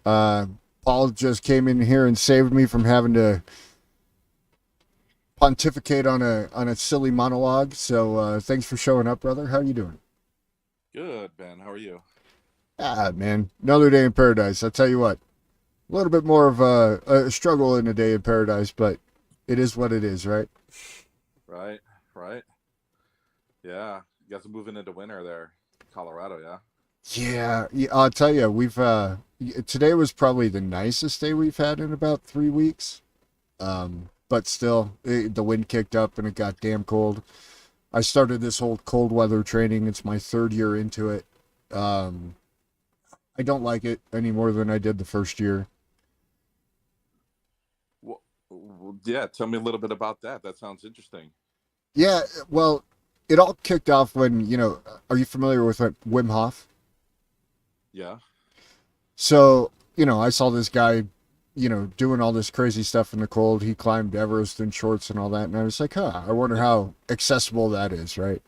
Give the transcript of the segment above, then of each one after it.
Uh, Paul just came in here and saved me from having to pontificate on a silly monologue. So thanks for showing up, brother. How you doing? Good, Ben. How are you? Ah, man, another day in paradise. I tell you what, a little bit more of a struggle in a day in paradise, but it is what it is, right? Right, right. Yeah, you guys are moving into winter there, Colorado. Yeah. Yeah, I'll tell you, today was probably the nicest day we've had in about 3 weeks. But still, the wind kicked up and it got damn cold. I started this whole cold weather training. It's my third year into it. Um, I don't like it any more than I did the first year. Well, yeah. Tell me a little bit about that. That sounds interesting. Yeah, well, it all kicked off when, are you familiar with Wim Hof? Yeah. So, I saw this guy, doing all this crazy stuff in the cold. He climbed Everest in shorts and all that. And I was like, I wonder Yeah. how accessible that is, right?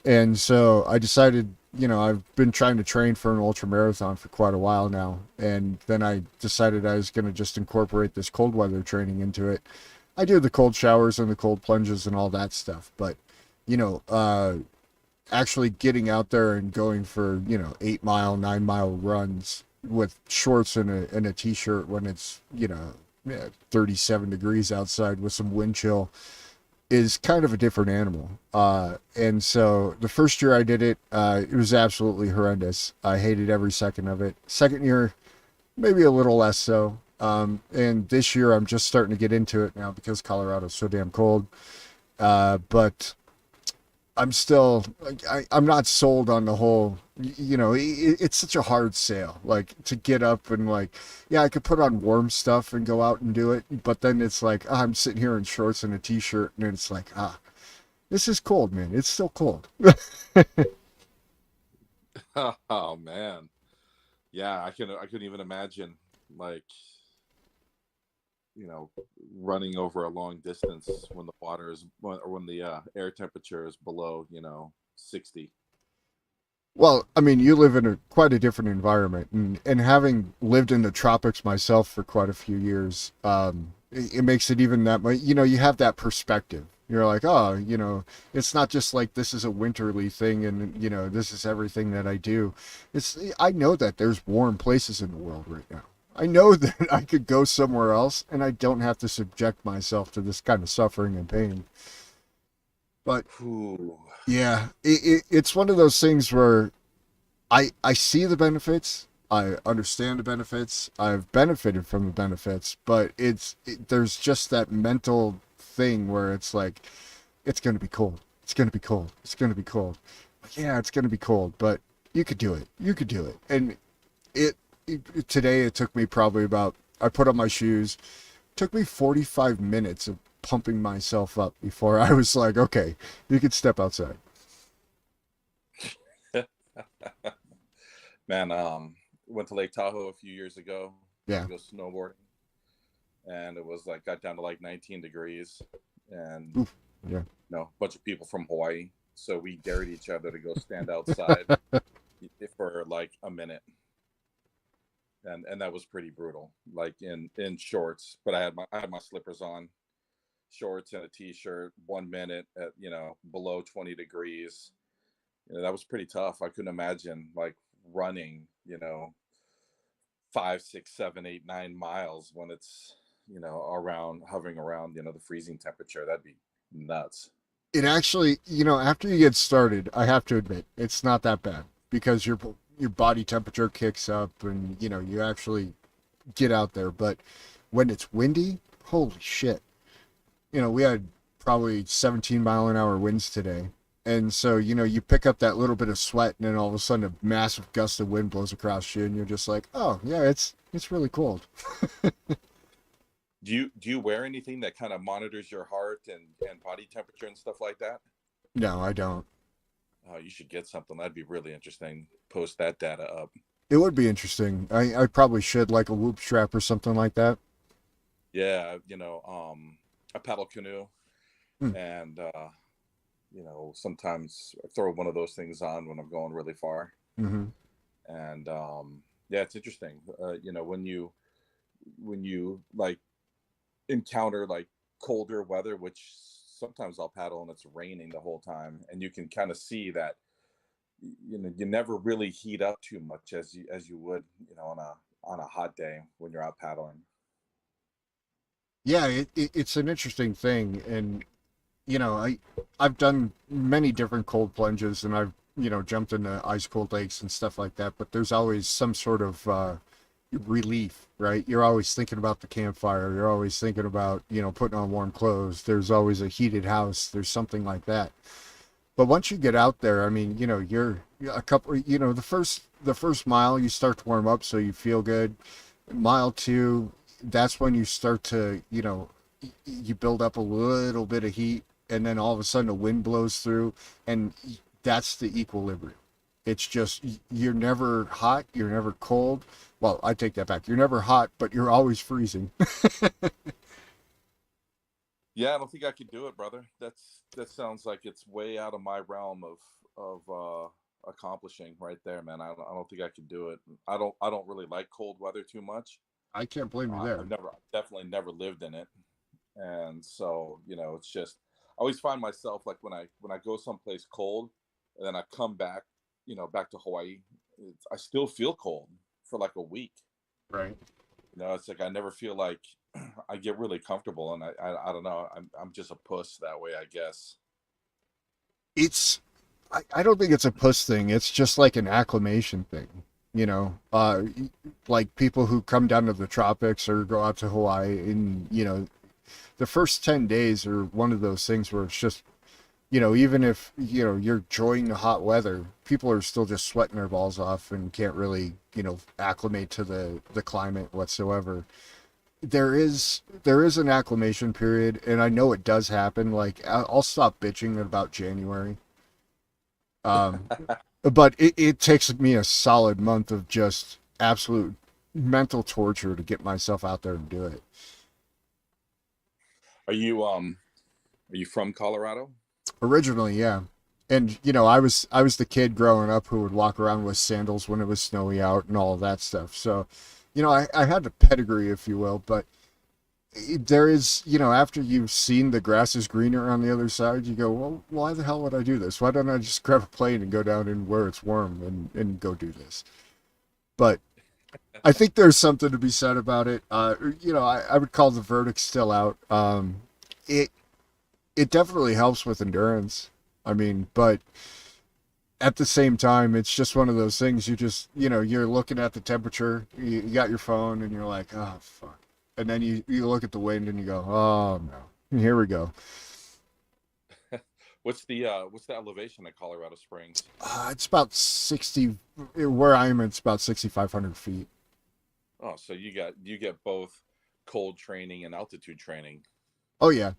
And so I decided, I've been trying to train for an ultra marathon for quite a while now. And then I decided I was going to just incorporate this cold weather training into it. I do the cold showers and the cold plunges and all that stuff. But, you know, uh, actually getting out there and going for, 8 mile, 9 mile runs with shorts and a t shirt when it's, yeah, 37 degrees outside with some wind chill is kind of a different animal. And so the first year I did it, it was absolutely horrendous. I hated every second of it. Second year, maybe a little less so. And this year I'm just starting to get into it now because Colorado's so damn cold. But I'm still, I'm not sold on the whole, it's such a hard sale. Like to get up and like, yeah, I could put on warm stuff and go out and do it. But then it's like, I'm sitting here in shorts and a t-shirt and it's like, this is cold, man. It's still cold. Oh man. Yeah, I couldn't even imagine like you know running over a long distance when the water is or when the air temperature is below 60. Well, I mean, you live in quite a different environment, and having lived in the tropics myself for quite a few years, it makes it even that much. You have that perspective. You're like, oh, it's not just like this is a winterly thing, and this is everything that I do. I know that there's warm places in the world right now. I know that I could go somewhere else, and I don't have to subject myself to this kind of suffering and pain. But Ooh. yeah, it's one of those things where I see the benefits. I understand the benefits. I've benefited from the benefits, but there's just that mental thing where it's like it's going to be cold. It's going to be cold. It's going to be cold. Yeah, it's going to be cold, but you could do it. You could do it. And today it took me probably about I put on my shoes. It took me 45 minutes of pumping myself up before I was like, okay, you could step outside. Man, went to Lake Tahoe a few years ago Yeah. to go snowboarding, and it was like got down to like 19 degrees, and Oof. Yeah. a bunch of people from Hawaii. So we dared each other to go stand outside for like a minute, and that was pretty brutal. Like in shorts, but I had my slippers on, shorts and a t-shirt. 1 minute at below 20 degrees. That was pretty tough. I couldn't imagine like running 5, 6, 7, 8, 9 miles when it's around hovering around the freezing temperature. That'd be nuts. It actually, after you get started, I have to admit, it's not that bad because your body temperature kicks up and you actually get out there. But when it's windy, holy shit. We had probably 17-mile-an-hour winds today. And so, you pick up that little bit of sweat and then all of a sudden a massive gust of wind blows across you and you're just like, "Oh, yeah, it's really cold." Do you wear anything that kind of monitors your heart and body temperature and stuff like that? No, I don't. Oh, you should get something. That'd be really interesting. Post that data up. It would be interesting. I probably should like a whoop strap or something like that. Yeah, a paddle canoe, Hmm. and sometimes I throw one of those things on when I'm going really far. Mm-hmm. And Yeah, it's interesting. You know, when you like encounter like colder weather, which sometimes I'll paddle and it's raining the whole time, and you can kind of see that you know you never really heat up too much as you would you know on a hot day when you're out paddling. Yeah, it's an interesting thing, and I've done many different cold plunges, and I've jumped into ice cold lakes and stuff like that. But there's always some sort of relief, right? You're always thinking about the campfire. You're always thinking about putting on warm clothes. There's always a heated house. There's something like that. But once you get out there, I mean, you're a couple. The first mile you start to warm up, so you feel good. Mile two, that's when you start to you build up a little bit of heat, and then all of a sudden a wind blows through, and that's the equilibrium. It's just you're never hot, you're never cold. Well, I take that back. You're never hot, but you're always freezing. Yeah, I don't think I could do it, brother. That sounds like it's way out of my realm of accomplishing right there, man. I don't think I could do it. I don't really like cold weather too much. I can't blame you there. I've definitely never lived in it, and so you know, it's just I always find myself like when I go someplace cold, and then I come back, you know, back to Hawaii, I still feel cold for like a week. Right. You know, it's like I never feel like I get really comfortable, and I don't know. I'm just a puss that way, I guess. It's I don't think it's a puss thing. It's just like an acclimation thing. You know, like people who come down to the tropics or go out to Hawaii, and the first 10 days are one of those things where it's just even if you're enjoying the hot weather, people are still just sweating their balls off and can't really acclimate to the climate whatsoever. There is an acclimation period, and I know it does happen. Like I'll stop bitching at about January. Um, but it takes me a solid month of just absolute mental torture to get myself out there and do it. Are you from Colorado? Originally, yeah. And I was the kid growing up who would walk around with sandals when it was snowy out and all of that stuff. So, I had the pedigree, if you will, but there is, after you've seen the grass is greener on the other side, you go, well, why the hell would I do this? Why don't I just grab a plane and go down in where it's warm and go do this? But I think there's something to be said about it. I would call the verdict still out. It it definitely helps with endurance. I mean, but at the same time, it's just one of those things. You just, you're looking at the temperature. You got your phone, and you're like, oh fuck. And then you look at the wind, and you go, oh no, here we go. What's the elevation at Colorado Springs? It's about 60. Where I am, it's about 6,500 feet. Oh, so you get both cold training and altitude training. Oh yeah,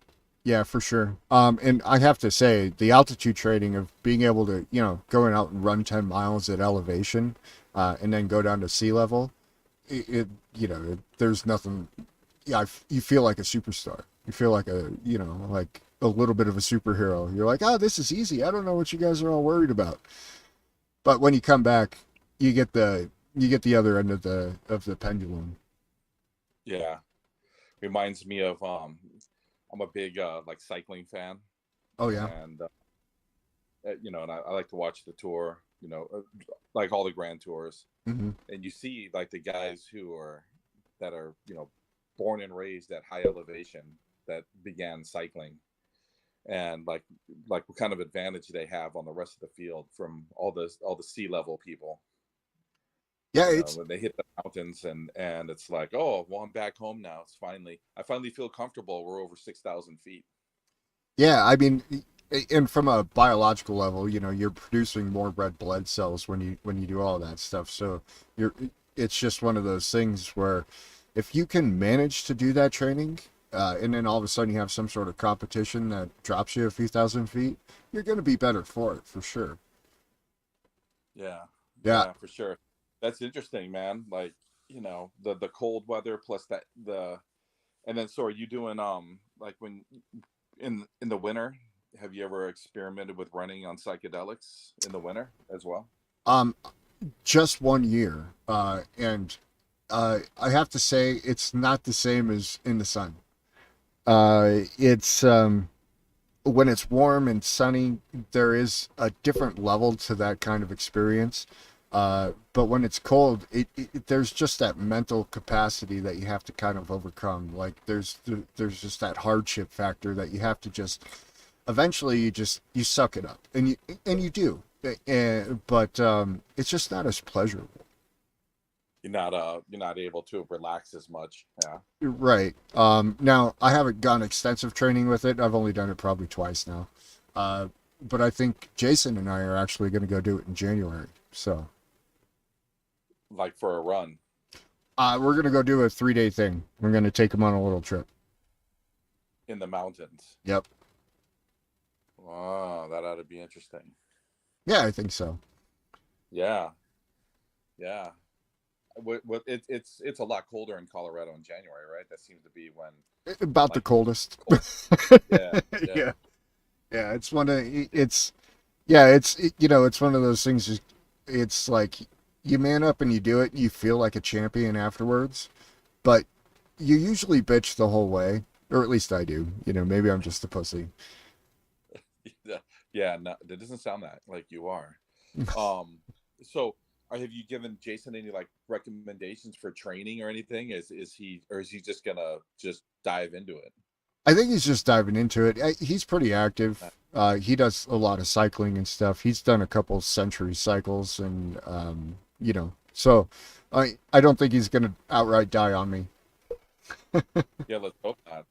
yeah, for sure. And I have to say, the altitude training of being able to, going out and run 10 miles at elevation, and then go down to sea level, there's nothing. Yeah, you feel like a superstar. You feel like like a little bit of a superhero. You're like, oh, this is easy. I don't know what you guys are all worried about. But when you come back, you get the other end of the pendulum. Yeah, reminds me of I'm a big like cycling fan, Oh yeah. and you know, and I like to watch the tour. You know, like all the grand tours, Hmm. and you see like the guys that are born and raised at high elevation that began cycling, and like what kind of advantage they have on the rest of the field from all the sea level people. Yeah, You know, it's when they hit the mountains and it's like, oh well, I'm back home now. I finally feel comfortable. We're over 6,000 feet. yeah. I mean, and from a biological level, you're producing more red blood cells when you do all that stuff. So you're it's just one of those things where if you can manage to do that training, and then all of a sudden you have some sort of competition that drops you a few thousand feet, you're going to be better for it for sure. Yeah, Yeah. yeah, for sure. That's interesting, man. Like, you know, the cold weather plus that the and then so are you doing like when in the winter, have you ever experimented with running on psychedelics in the winter as well? Um, just 1 year, and I have to say it's not the same as in the sun. It's when it's warm and sunny, there is a different level to that kind of experience. But when it's cold, there's just that mental capacity that you have to kind of overcome. Like there's just that hardship factor that you have to just eventually you suck it up, and you do. But it's just not as pleasurable. You're not able to relax as much. Yeah. Right. Now I haven't gone extensive training with it. I've only done it probably twice now. Uh, but I think Jason and I are actually going to go do it in January. So Like for a run we're going to go do a 3 day thing. We're going to take him on a little trip. in the mountains. Yep. Wow, that ought to be interesting. Yeah, I think so. Yeah. Yeah. It's a lot colder in Colorado in January, right? That seems to be when About the like coldest. cold. Yeah, yeah. Yeah. Yeah. It's one of it's yeah. It's one of those things. It's like you man up and you do it. And you feel like a champion afterwards, but you usually bitch the whole way, or at least I do. Maybe I'm just a pussy. Yeah, yeah, no, that doesn't sound that like you are. Um, so have you given Jason any like recommendations for training or anything? Is he just gonna just dive into it? I think he's just diving into it. He's pretty Uh, active. He does a lot of cycling and stuff. He's done a couple century cycles, and so I don't think he's gonna outright die on me. Yeah, let's hope not.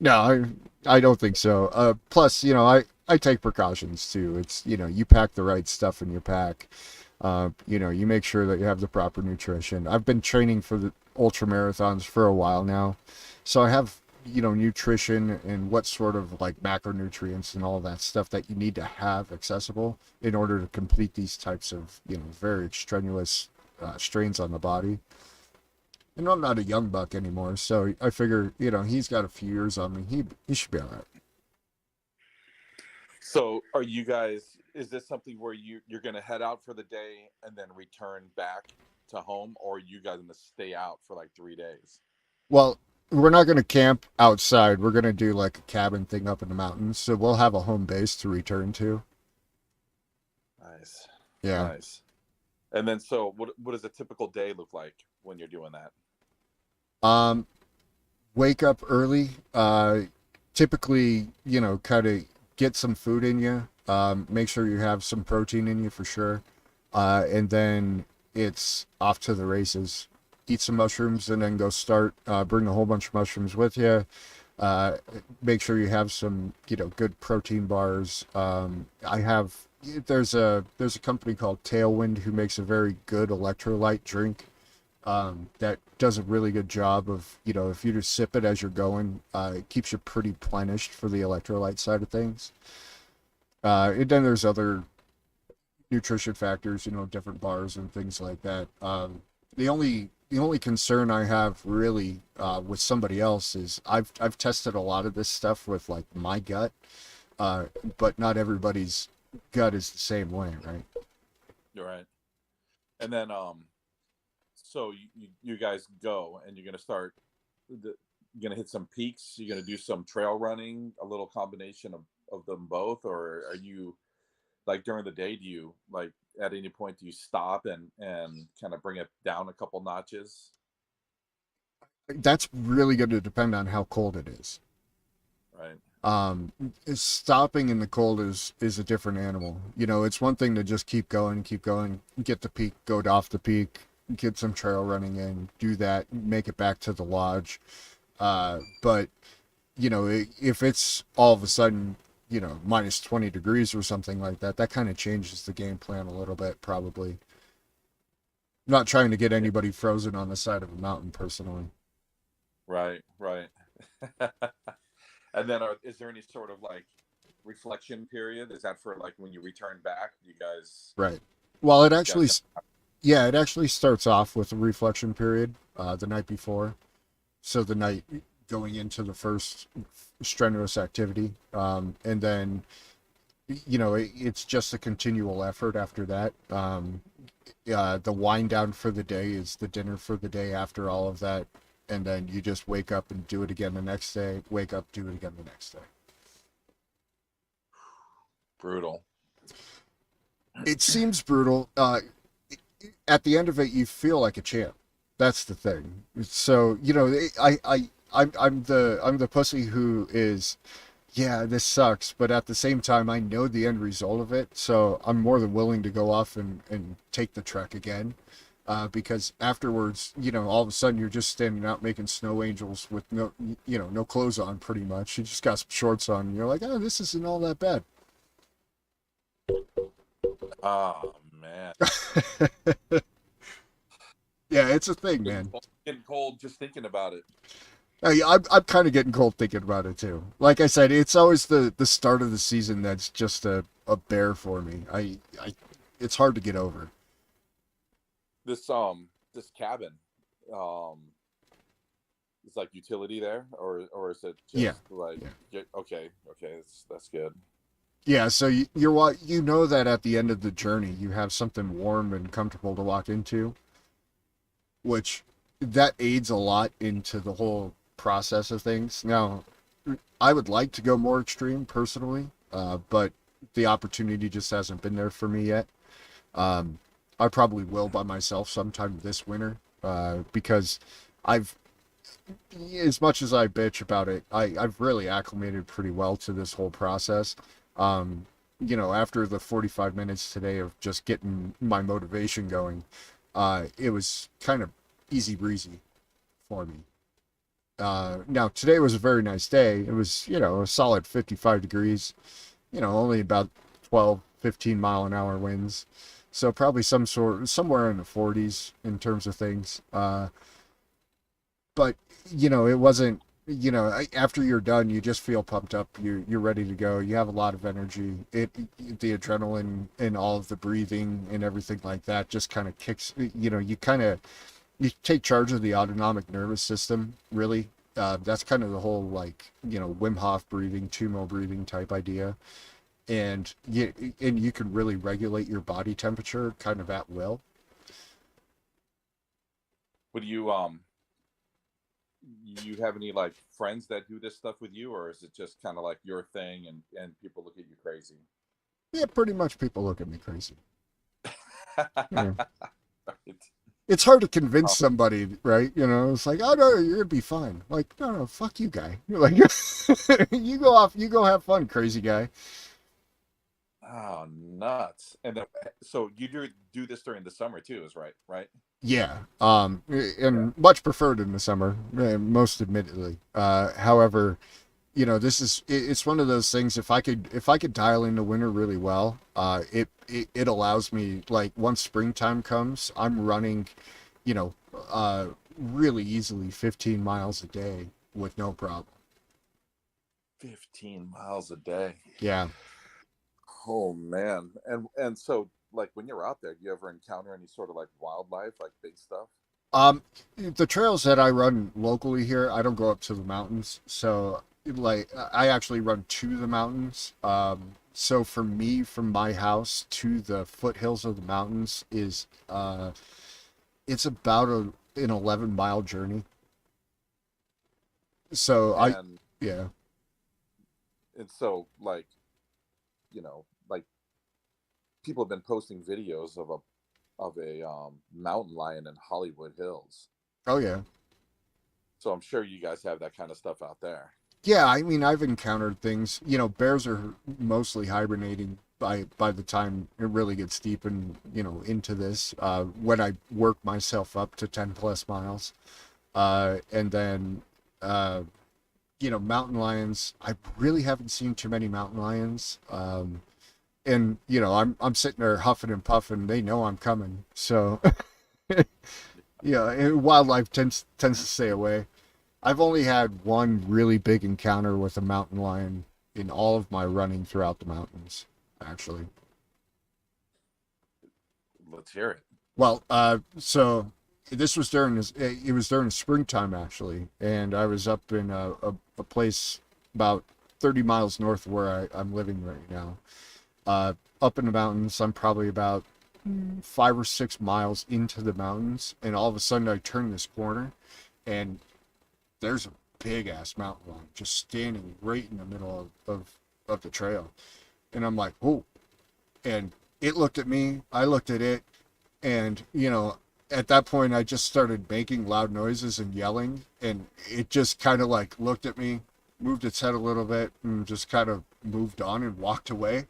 No, I don't think so. Plus, I take precautions too. It's you pack the right stuff in your pack. You make sure that you have the proper nutrition. I've been training for the ultra marathons for a while now, so I have nutrition and what sort of like macronutrients and all that stuff that you need to have accessible in order to complete these types of very strenuous strains on the body. And I'm not a young buck anymore, so I figure he's got a few years on me. He should be all right. So are you guys? Is this something where you're gonna head out for the day and then return back to home, or are you guys gonna stay out for like 3 days? Well, we're not going to camp outside. We're going to do like a cabin thing up in the mountains, so we'll have a home base to return to. Nice, Yeah. nice. And then, so what does a typical day look like when you're doing that? Um, Wake up early. Typically, kind of get some food in you. Make sure you have some protein in you for sure. And then it's off to the races. Eat some mushrooms and then go start. Bring a whole bunch of mushrooms with you. Uh, Make sure you have some, good protein bars. I have there's a company called Tailwind who makes a very good electrolyte drink that does a really good job of, if you just sip it as you're going, it keeps you pretty plenished for the electrolyte side of things. And then there's other nutrition factors, different bars and things like that. The only concern I have really with somebody else is I've tested a lot of this stuff with like my gut, uh, but not everybody's gut is the same way, right? You're right. And then, so you guys go and you're gonna start. You're gonna hit some peaks. You're gonna do some trail running, a little combination of them both, or are you like during the day? Do you like at any point do you stop and kind of bring it down a couple notches? That's really going to depend on how cold it is. Right. um Stopping in the cold is a different animal. It's one thing to just keep going, get the peak, go off the peak, get some trail running in, do that, make it back to the lodge. But if it's all of a sudden minus 20 degrees or something like that, that kind of changes the game plan a little bit, probably. I'm not trying to get Yeah. anybody frozen on the side of a mountain personally. Right. Right. And then, is there any sort of like reflection period? Is that for like when you return back? You guys, Right. Well, you guys have. yeah, it actually starts off with a reflection period the night before. So the night going into the first strenuous activity, and then it's just a continual effort after that. the wind down for the day is the dinner for the day after all of that, and then you just wake up and do it again the next day. Wake up, do it again the next day. Brutal. It seems brutal. At the end of it, you feel like a champ. That's the thing. So I'm the pussy who is, yeah, this sucks, but at the same time, I know the end result of it, so I'm more than willing to go off and take the trek again. Because afterwards, all of a sudden you're just standing out making snow angels with no clothes on, pretty much. You just got some shorts on, and you're like, oh, this isn't all that bad. Oh man. Yeah, it's a thing, Getting man. cold, getting cold just thinking about it. I'm kind of getting cold thinking about it too. Like I said, it's always the start of the season that's just a bear for me. It's hard to get over. This cabin, um, is like utility there, or is it just Yeah, like yeah. okay, that's good. Yeah, so you know that at the end of the journey you have something warm and comfortable to walk into, which that aids a lot into the whole process of things. Now, I would like to go more extreme personally, but the opportunity just hasn't been there for me yet. Um, I probably will by myself sometime this winter, because I've, as much as I bitch about it, I've really acclimated pretty well to this whole process. Um, after the 45 minutes today of just getting my motivation going, it was kind of easy breezy for me. Now today was a very nice day. It was, a solid 55 degrees, only about 12, 15 mile an hour winds. So probably somewhere in the 40s in terms of things. But it wasn't, after you're done, you just feel pumped up. You're ready to go. You have a lot of energy. The adrenaline and all of the breathing and everything like that just kind of kicks, you take charge of the autonomic nervous system, really. That's kind of the whole, like, Wim Hof breathing, Tumo breathing type idea. And you can really regulate your body temperature kind of at will. Would you have any like friends that do this stuff with you, or is it just kind of like your thing and people look at you crazy? Yeah, pretty much people look at me crazy. Yeah. Right. It's hard to convince Oh, somebody, right? It's like, oh no, you're gonna be fine. Like, no, no, fuck you, guy. You're like, you go have fun, crazy guy. oh, nuts! And then, so you do this during the summer too, is right? Yeah, Yeah. and much preferred in the summer, most admittedly. However, it's one of those things. If I could dial in the winter really well, it allows me, like, once springtime comes, I'm running, you know, uh, really easily 15 miles a day with no problem. 15 miles a day. Yeah. Oh man. And so like when you're out there, do you ever encounter any sort of like wildlife, like big stuff? The trails that I run locally here, I don't go up to the mountains. So, like, I actually run to the mountains. So for me, from my house to the foothills of the mountains it's about an 11-mile journey. So And yeah. and so like people have been posting videos of a mountain lion in Hollywood Hills. Oh yeah. So I'm sure you guys have that kind of stuff out there. Yeah, I mean, I've encountered things. Bears are mostly hibernating by the time it really gets deep and into this. When I work myself up to 10 plus miles, and then mountain lions. I really haven't seen too many mountain lions. And I'm sitting there huffing and puffing. They know I'm coming, so yeah. Wildlife tends to stay away. I've only had one really big encounter with a mountain lion in all of my running throughout the mountains, actually. Let's hear it. Well, so this was it was during springtime, actually, and I was up in a place about 30 miles north of where I'm living right now. Up in the mountains, I'm probably about 5 or 6 miles into the mountains, and all of a sudden I turn this corner, and there's a big ass mountain lion just standing right in the middle of the trail. And I'm like, oh. And it looked at me, I looked at it, and at that point I just started making loud noises and yelling, and it just kind of like looked at me, moved its head a little bit, and just kind of moved on and walked away.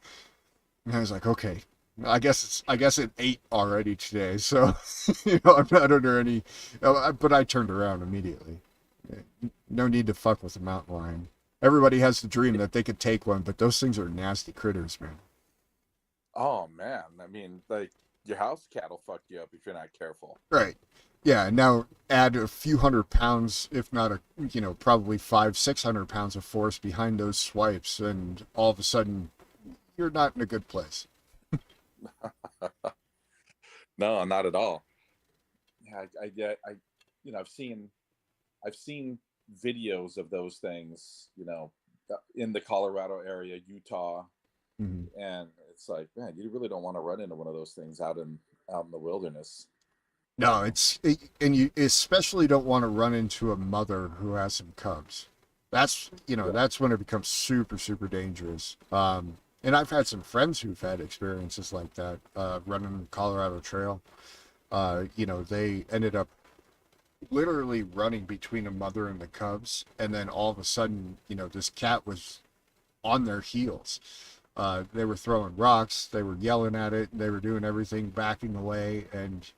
And I was like, okay, I guess it ate already today, so I'm not under any. But I turned around immediately. No need to fuck with a mountain lion. Everybody has the dream that they could take one, but those things are nasty critters, man. Oh man, I mean, like your house cat will fuck you up if you're not careful. Right. Yeah. Now add a few 100 pounds, if not probably 500-600 pounds of force behind those swipes, and all of a sudden you're not in a good place. No, not at all. Yeah, I've seen videos of those things, in the Colorado area, Utah, Mm-hmm. and it's like, man, you really don't want to run into one of those things out in the wilderness. No, and you especially don't want to run into a mother who has some cubs. Yeah. That's when it becomes super, super dangerous. And I've had some friends who've had experiences like that, running the Colorado Trail. They ended up literally running between a mother and the cubs, and then all of a sudden, this cat was on their heels. They were throwing rocks, they were yelling at it, they were doing everything, backing away, and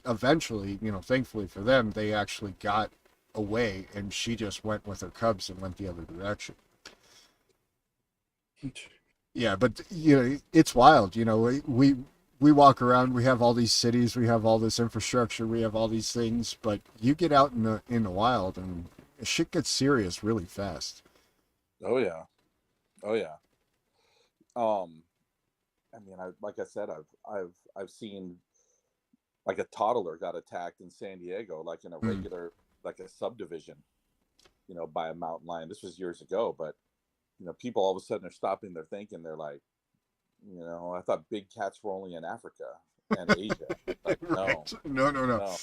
eventually, thankfully for them, they actually got away, and she just went with her cubs and went the other direction. Yeah, but it's wild. We walk around, we have all these cities, we have all this infrastructure, we have all these things, but you get out in the wild, and shit gets serious really fast. Oh yeah. Oh yeah. Um, I mean, like I said, I've seen like a toddler got attacked in San Diego, like in a Mm. regular, like a subdivision, by a mountain lion. This was years ago, but people all of a sudden are stopping. They're thinking, they're like, I thought big cats were only in Africa and Asia. Like, no, Right? No, no, no. no,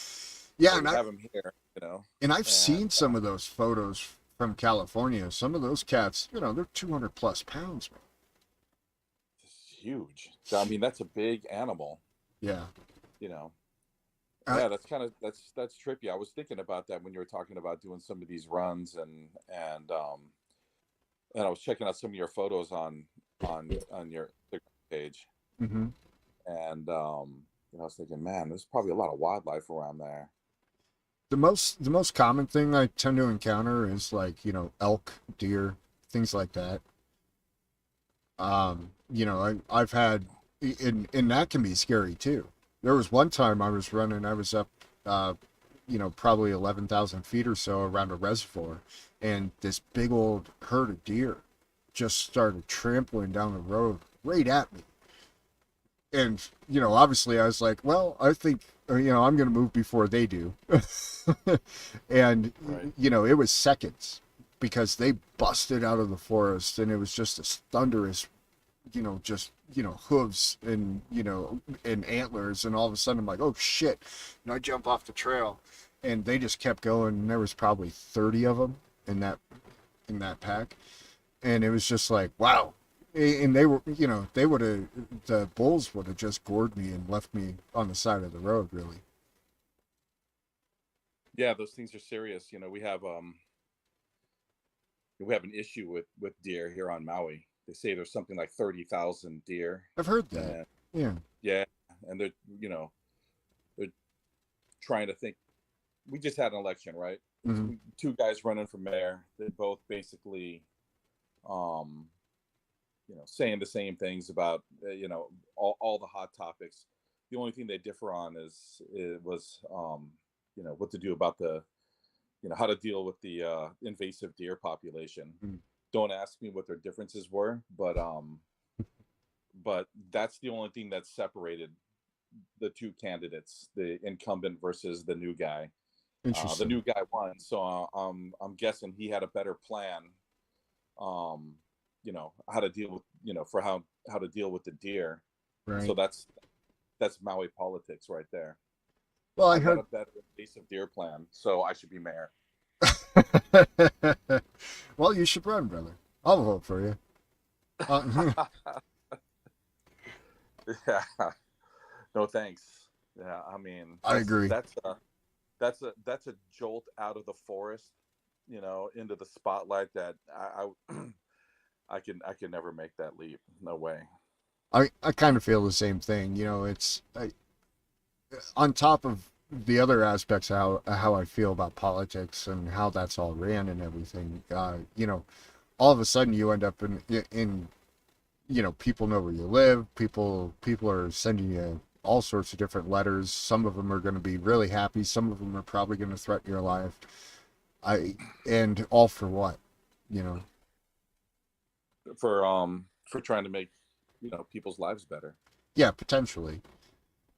Yeah, but we have them here, and I've and seen some of those photos from California. Some of those cats, they're 200 plus pounds, man. it's huge. So, I mean, that's a big animal, Yeah. you know. I, Yeah, that's trippy. I was thinking about that when you were talking about doing some of these runs, and I was checking out some of your photos on your page, hmm and I was thinking, man, there's probably a lot of wildlife around there. the most common thing I tend to encounter is like elk, deer, things like that. I've had, and that can be scary too. There was one time I was running, I was up, uh, probably 11,000 feet or so around a reservoir, and this big old herd of deer just started trampling down the road right at me. And, obviously I was like, well, I think, I'm going to move before they do. And, Right. it was seconds because they busted out of the forest, and it was just this thunderous, just hooves and antlers, and all of a sudden I'm like, oh shit, and I jump off the trail, and they just kept going, and there was probably 30 of them in that pack, and it was just like, wow. And they were, they would have, the bulls would have just gored me and left me on the side of the road, really. Yeah, those things are serious. We have an issue with deer here on Maui. They say there's something like 30,000 deer, I've heard that. and Yeah. yeah, and they're trying to think. We just had an election, right? hmm Two guys running for mayor. They both basically, um, saying the same things about all the hot topics. The only thing they differ on was what to do about the how to deal with the invasive deer population. Don't ask me what their differences were, but that's the only thing that separated the two candidates, the incumbent versus the new guy. The Interesting. new guy won, so I'm guessing he had a better plan. Um, how to deal with for how to deal with the deer. So Right. that's Maui politics right there. Well, I I got heard. a better invasive deer plan, so I should be mayor. Well, you should run, brother. I'll vote for you. Uh, Yeah. No thanks. Yeah, I mean I agree. that's a jolt out of the forest, into the spotlight that I can never make that leap. No way. I kind of feel the same thing. On top of the other aspects of how I feel about politics and how that's all ran and everything. All of a sudden you end up in people know where you live. People are sending you all sorts of different letters. Some of them are going to be really happy. Some of them are probably going to threaten your life. And all for what? You know. For trying to make people's lives better. Yeah, potentially.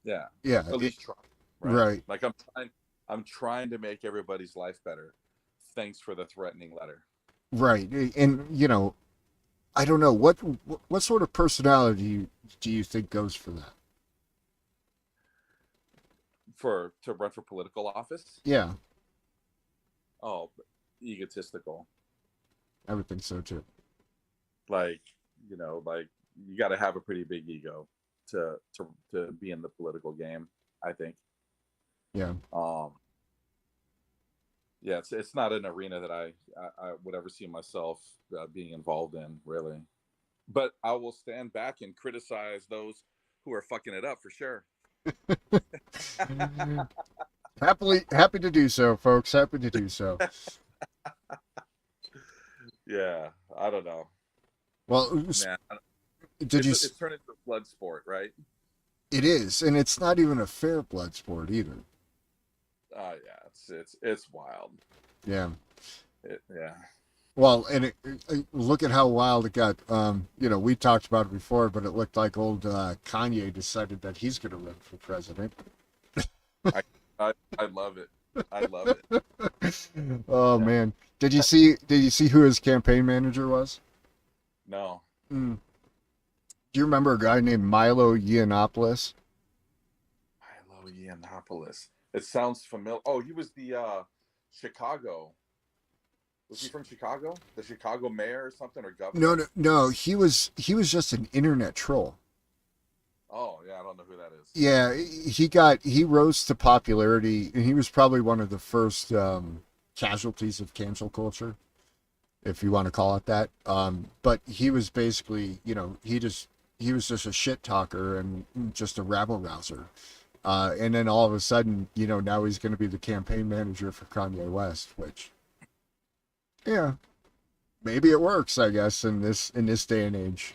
Yeah. Yeah. At least try. Right. Like I'm trying to make everybody's life better. Thanks for the threatening letter. Right. And I don't know what sort of personality do you think goes for that? To run for political office? Yeah, Oh, egotistical. I would think so too. Like, like you got to have a pretty big ego to be in the political game, I think. Yeah. Um yeah, it's not an arena that I would ever see myself being involved in, really. But I will stand back and criticize those who are fucking it up for sure. Happy to do so, folks. Happy to do so. Yeah, I don't know, Well, man. did you? It's turned into a blood sport, right? It is, and it's not even a fair blood sport either. Yeah, it's wild. Yeah. Yeah. Well, and look at how wild it got. We talked about it before, but it looked like old Kanye decided that he's going to run for president. I love it. I love it. Oh Yeah. man, did you see who his campaign manager was? No. Mm. Do you remember a guy named Milo Yiannopoulos? Milo Yiannopoulos. It sounds familiar. Oh, he was the Chicago. Was he from Chicago? The Chicago mayor or something, or governor? No, no, no. He was just an internet troll. Oh, yeah, I don't know who that is. Yeah, he rose to popularity, and he was probably one of the first casualties of cancel culture, if you want to call it that. But he was basically, he was just a shit talker and just a rabble rouser. And then all of a sudden, now he's going to be the campaign manager for Kanye West, which, yeah, maybe it works, I guess, in this day and age.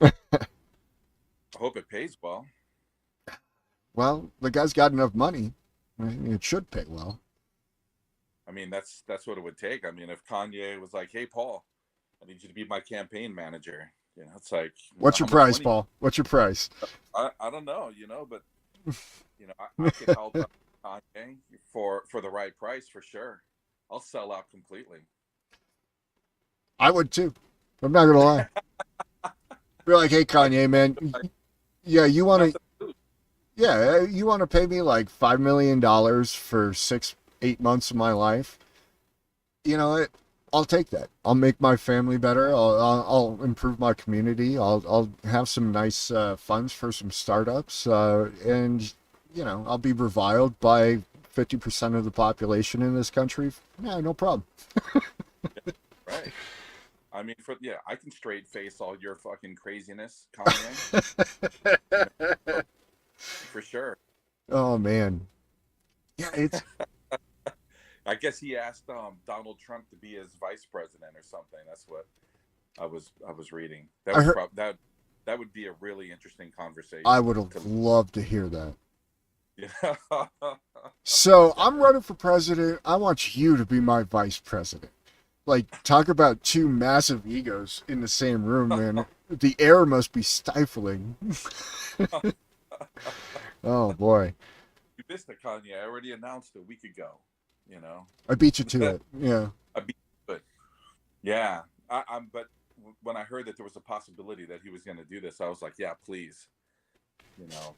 I hope it pays well. Well, the guy's got enough money. I mean, it should pay well. I mean, that's what it would take. I mean, if Kanye was like, "Hey, Paul, I need you to be my campaign manager," it's like, What's your how much price, money? Paul? What's your price? I don't know, but I could help out Kanye for the right price for sure. I'll sell out completely. I would too. I'm not gonna lie. Be like, hey, Kanye, man. Yeah, you want to pay me like $5 million for 6-8 months of my life? You know what? I'll take that. I'll make my family better. I'll improve my community. I'll have some nice funds for some startups, and I'll be reviled by 50% of the population in this country. Yeah, no problem. Right. I mean, I can straight face all your fucking craziness, Kanye. For sure. Oh man, yeah, it's I guess he asked Donald Trump to be his vice president or something. That's what I was reading. That I was heard. that would be a really interesting conversation. I would have loved to hear that. Yeah. So I'm running for president. I want you to be my vice president. Like, talk about two massive egos in the same room, man. The air must be stifling. Oh boy, You missed it, Kanye. I already announced a week ago. I beat you to it. Yeah. I beat it. Yeah. But when I heard that there was a possibility that he was going to do this, I was like, yeah, please. You know,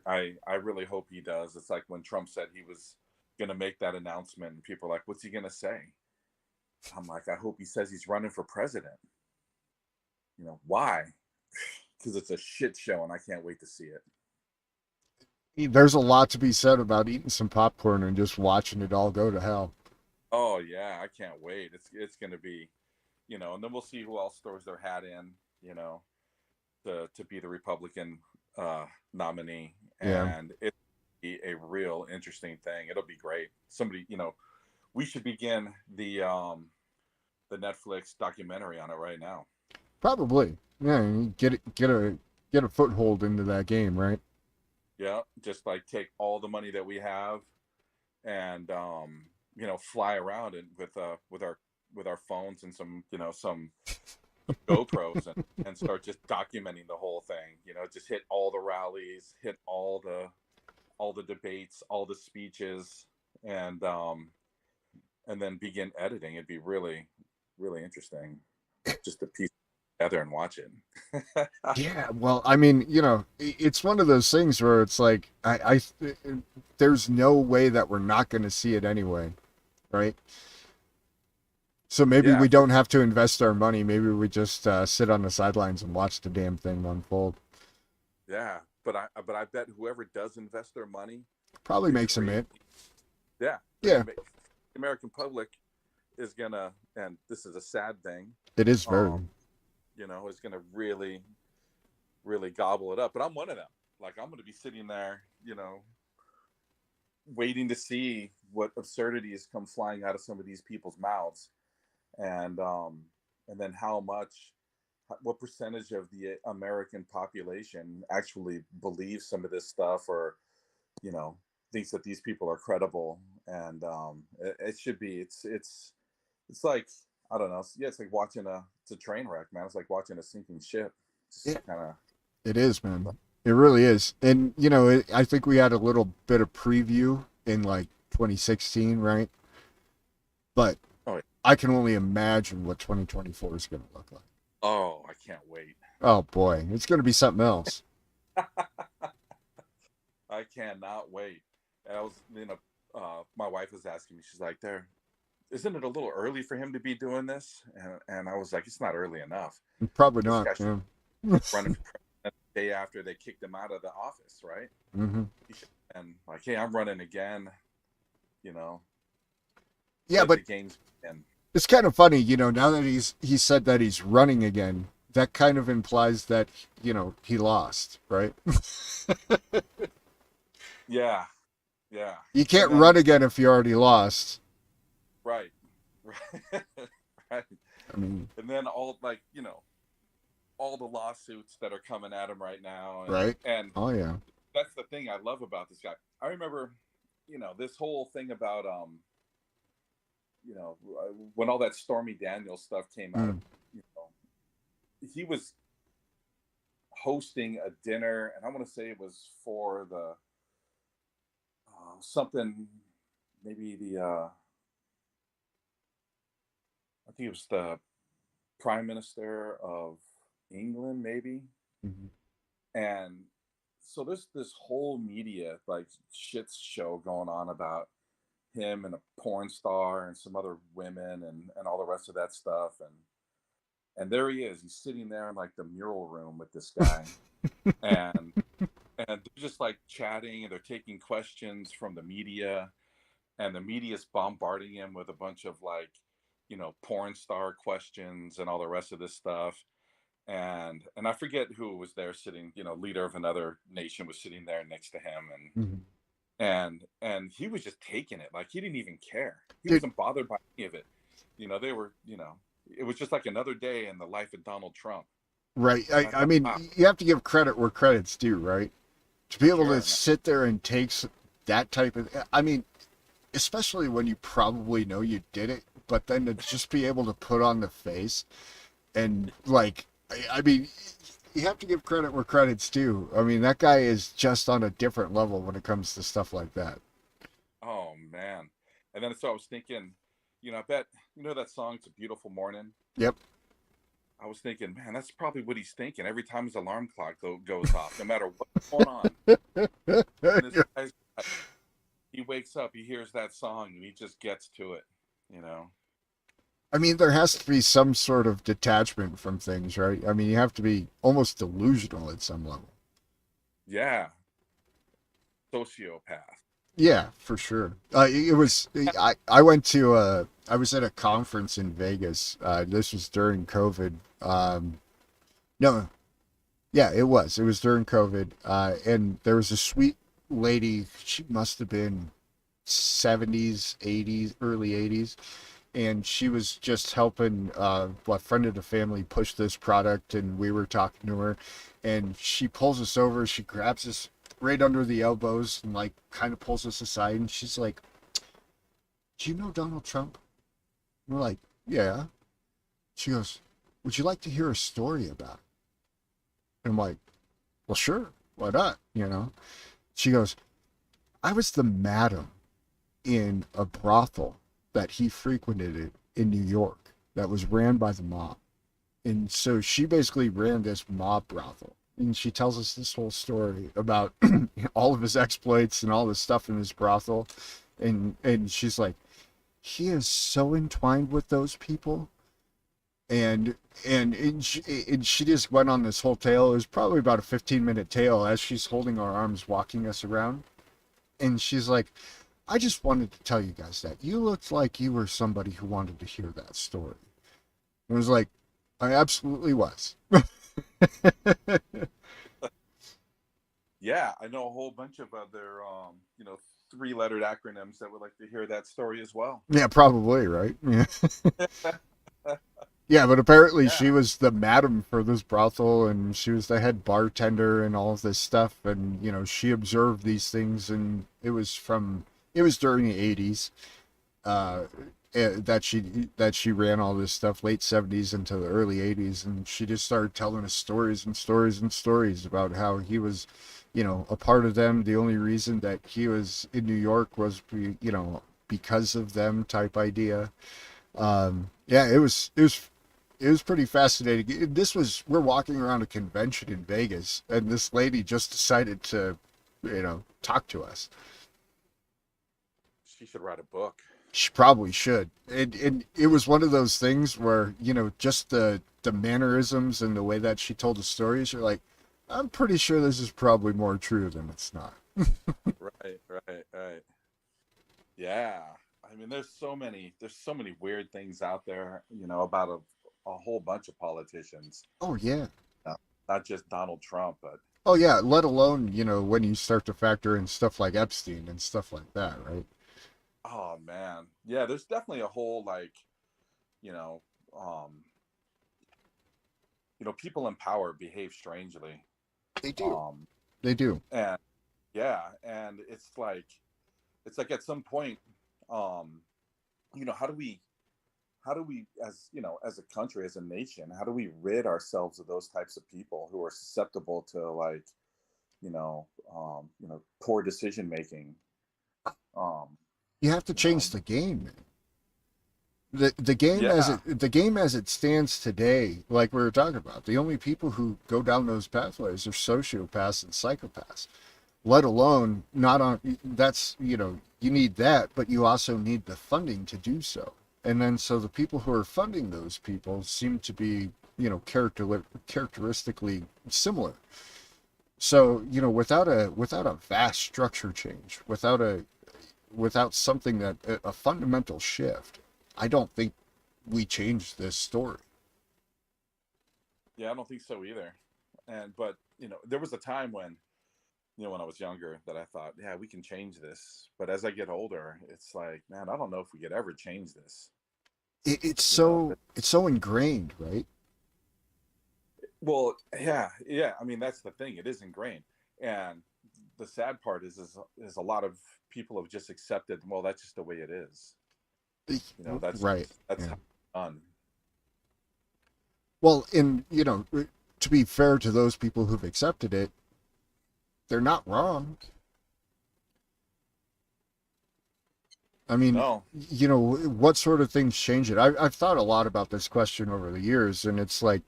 I really hope he does. It's like when Trump said he was going to make that announcement, and people are like, "What's he going to say?" I'm like, I hope he says he's running for president. You know why? Because it's a shit show, and I can't wait to see it. There's a lot to be said about eating some popcorn and just watching it all go to hell. Oh yeah, I can't wait. It's going to be, you know, and then we'll see who else throws their hat in, you know, to be the Republican nominee, Yeah. and it'll be a real interesting thing. It'll be great. Somebody, you know, we should begin the Netflix documentary on it right now. Probably. Yeah, you get a foothold into that game, right? Yeah, just like take all the money that we have and you know, fly around it with our phones and some, you know, some GoPros and start just documenting the whole thing. You know, just hit all the rallies, hit all the debates, all the speeches, and then begin editing. It'd be really, really interesting just to piece it together and watch it. Yeah, well, I mean, it's one of those things where it's like there's no way that we're not going to see it anyway, right? So maybe Yeah, we for don't have to invest our money. Maybe we just sit on the sidelines and watch the damn thing unfold. yeah, but I bet whoever does invest their money Probably is makes them great. it. Yeah, they're Yeah, gonna make the American public is gonna, and this is a sad thing, it is very. um, you know, is gonna really, really gobble it up. But I'm one of them. Like I'm gonna be sitting there, you know, waiting to see what absurdities come flying out of some of these people's mouths, and um, and then how much, what percentage of the American population actually believes some of this stuff, or you know, thinks that these people are credible, and it should be. It's like I don't know. Yeah, it's like watching it's a train wreck, man. It's like watching a sinking ship. Yeah, Just kind of. it is, man. It really is. And I think we had a little bit of preview in like 2016, right? But Oh, I can only imagine what 2024 is going to look like. oh, I can't wait. Oh boy, it's going to be something else. I cannot wait. And I was, you know, my wife was asking me. She's like, "There, isn't it a little early for him to be doing this?" And I was like, "It's not early enough. Probably This not. guy should Yeah. be running for president the day after they kicked him out of the office, right? Hmm. He should, and like, hey, I'm running again. You know, Yeah, let but the games begin." it's kind of funny, now that he said that he's running again. That kind of implies that he lost, right? Yeah, yeah. You And can't run then again if you already lost. right, right, right. I mean, And then all like, you know, all the lawsuits that are coming at him right now, right? and Oh yeah. that's the thing I love about this guy. I remember, you know, this whole thing about you know, when all that Stormy Daniels stuff came out of, Mm. you know, he was hosting a dinner, and I want to say it was for the something, maybe the I think it was the Prime Minister of England, maybe. Mhm. And so there's this whole media like shit show going on about him and a porn star and some other women and all the rest of that stuff. And there he is. He's sitting there in like the mural room with this guy. And they're just like chatting and they're taking questions from the media, and the media's bombarding him with a bunch of like, you know, porn star questions and all the rest of this stuff. And I forget who was there sitting, you know, leader of another nation was sitting there next to him, Mhm. and he was just taking it like he didn't even care. He Dude, wasn't bothered by any of it. You know, they were, you know, it was just like another day in the life of Donald Trump. right? And I, I I thought, mean, wow, you have to give credit where credit's due, right? To be able to sure, man. sit there and take that type of, I mean, especially when you probably know you did it, but then to just be able to put on the face and like, I mean, you have to give credit where credit's due. I mean, that guy is just on a different level when it comes to stuff like that. Oh man. And then so I was thinking, you know, I bet you know that song "It's a Beautiful Morning." Yep. I was thinking, man, that's probably what he's thinking every time his alarm clock goes off, no matter what's going on. And this guy's, he wakes up, he hears that song, and he just gets to it, you know? I mean, there has to be some sort of detachment from things, right? I mean, you have to be almost delusional at some level. Yeah, sociopath. Yeah, for sure. It was. I went to. I was at a conference in Vegas. This was during COVID. No, yeah, it was. It was during COVID. And there was a sweet lady. She must have been 70s, 80s, early 80s, and she was just helping a friend of the family push this product, and we were talking to her, and she pulls us over, she grabs us right under the elbows and like kind of pulls us aside, and she's like, do you know Donald Trump? We're like, yeah. She goes, would you like to hear a story about it? And I'm like, well, sure, why not, you know? She goes, I was the madam in a brothel that he frequented in New York that was ran by the mob. And so she basically ran this mob brothel. And she tells us this whole story about all of his exploits and all this stuff in his brothel. And she's like, he is so entwined with those people. And she just went on this whole tale. It was probably about a 15-minute tale as she's holding our arms, walking us around. And she's like, I just wanted to tell you guys that you looked like you were somebody who wanted to hear that story. It was like, I absolutely was. Yeah, I know a whole bunch of other, three-lettered acronyms that would like to hear that story as well. Yeah, probably, right? Yeah. Yeah, but apparently Yeah. she was the madam for this brothel, and she was the head bartender and all of this stuff, and she observed these things, and it was during the 80s, uh that she ran all this stuff, late 70s into the early 80s, and she just started telling us stories and stories and stories about how he was a part of them. The only reason that he was in New York was because of them type idea. Yeah, it was pretty fascinating. We're walking around a convention in Vegas, and this lady just decided to talk to us. She should write a book. She probably should. And it was one of those things where, just the mannerisms and the way that she told the stories, you're like, I'm pretty sure this is probably more true than it's not. Right. Yeah. I mean, there's so many weird things out there, about a whole bunch of politicians. Oh, yeah. Not just Donald Trump, but Oh, yeah. Let alone, when you start to factor in stuff like Epstein and stuff like that, right? oh man, yeah. There's definitely a whole you know, um, people in power behave strangely. They do. Um, They do. and yeah, and it's like at some point, um, how do we as a country, as a nation, how do we rid ourselves of those types of people who are susceptible to poor decision making? Um, You have to you know, change the game, man. yeah, The game as it stands today, like we were talking about, the only people who go down those pathways are sociopaths and psychopaths. Let alone not on that's you need that, but you also need the funding to do so. And then so the people who are funding those people seem to be characteristically similar. So without a vast structure change, without something that a fundamental shift, I don't think we change this story. yeah. I don't think so either. But there was a time when I was younger that I thought, yeah, we can change this. But as I get older, it's like, man, I don't know if we could ever change this. It's You know, so ingrained, right? well, yeah. I mean, that's the thing. It is ingrained, and the sad part is a lot of people have just accepted. Well, that's just the way it is. That's Right. that's Yeah. how it's done. Well, and to be fair to those people who've accepted it, they're not wrong. I mean, No. what sort of things change it? I've thought a lot about this question over the years, and it's like,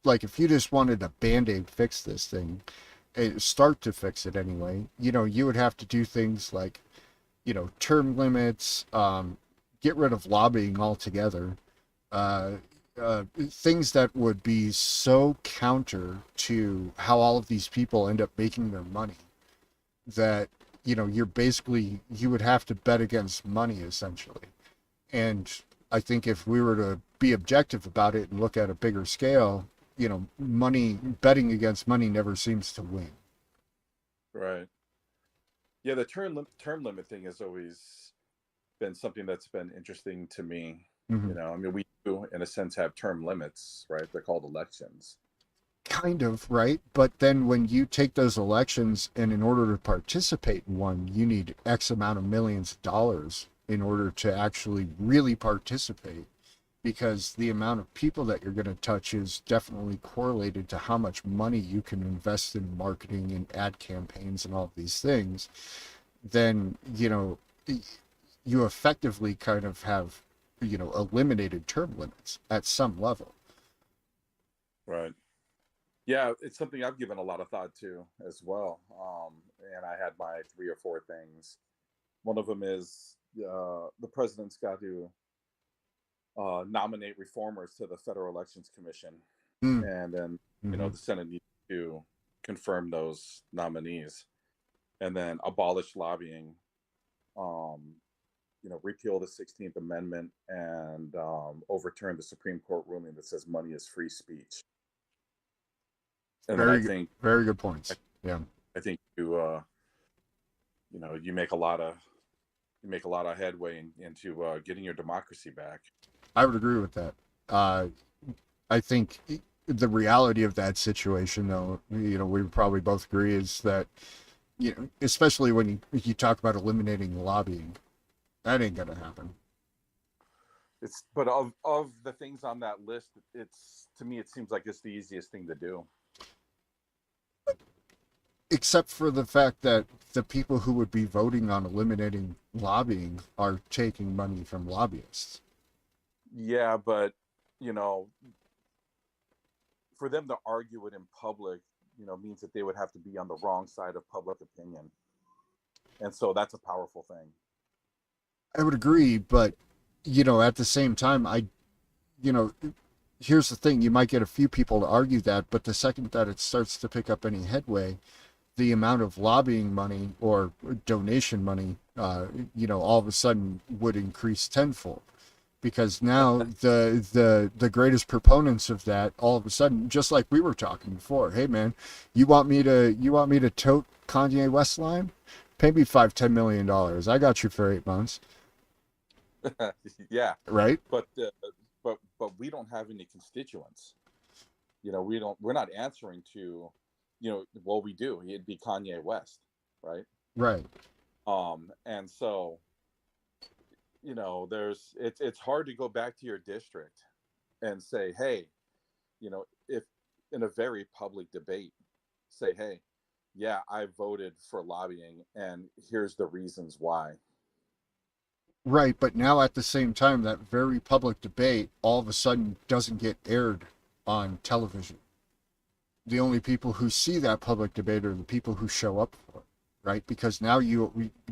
like if you just wanted a band-aid fix this thing, start to fix it anyway, you would have to do things like, term limits, get rid of lobbying altogether, uh, things that would be so counter to how all of these people end up making their money that, you would have to bet against money essentially. And I think if we were to be objective about it and look at a bigger scale, money, betting against money never seems to win. Right. Yeah, the term limit thing has always been something that's been interesting to me. Mm-hmm. I mean, we do, in a sense, have term limits, right? They're called elections. Kind of, right? But then when you take those elections and in order to participate in one, you need X amount of millions of dollars in order to actually really participate, because the amount of people that you're going to touch is definitely correlated to how much money you can invest in marketing and ad campaigns and all of these things. Then, you effectively kind of have, eliminated term limits at some level. Right. Yeah, it's something I've given a lot of thought to as well. And I had my three or four things. One of them is the president's got to nominate reformers to the Federal Elections Commission, Mm, and then mm-hmm. the Senate needs to confirm those nominees, and then abolish lobbying. Um, repeal the 16th Amendment and overturn the Supreme Court ruling that says money is free speech. And then Very good points. I, Yeah. I think you make a lot of headway into getting your democracy back. I would agree with that. Uh, I think the reality of that situation, though, we would probably both agree is that, especially when you talk about eliminating lobbying, that ain't gonna happen. But of the things on that list, it's, to me, it seems like it's the easiest thing to do. Except for the fact that the people who would be voting on eliminating lobbying are taking money from lobbyists. Yeah, but you know, for them to argue it in public, means that they would have to be on the wrong side of public opinion, and so that's a powerful thing. I would agree, but at the same time, you know, here's the thing: you might get a few people to argue that, but the second that it starts to pick up any headway, the amount of lobbying money or donation money, all of a sudden would increase tenfold. Because now the greatest proponents of that, all of a sudden, just like we were talking before, hey man, you want me to tote Kanye West line? Pay me $5-10 million. I got you for 8 months, Yeah, right? but we don't have any constituents. We're not answering to, well, we do. It'd be Kanye West, right? Right. And so, it's hard to go back to your district and say, hey, if in a very public debate, say, hey, yeah, I voted for lobbying and here's the reasons why. Right, but now at the same time, that very public debate all of a sudden doesn't get aired on television. The only people who see that public debate are the people who show up for it, right? Because now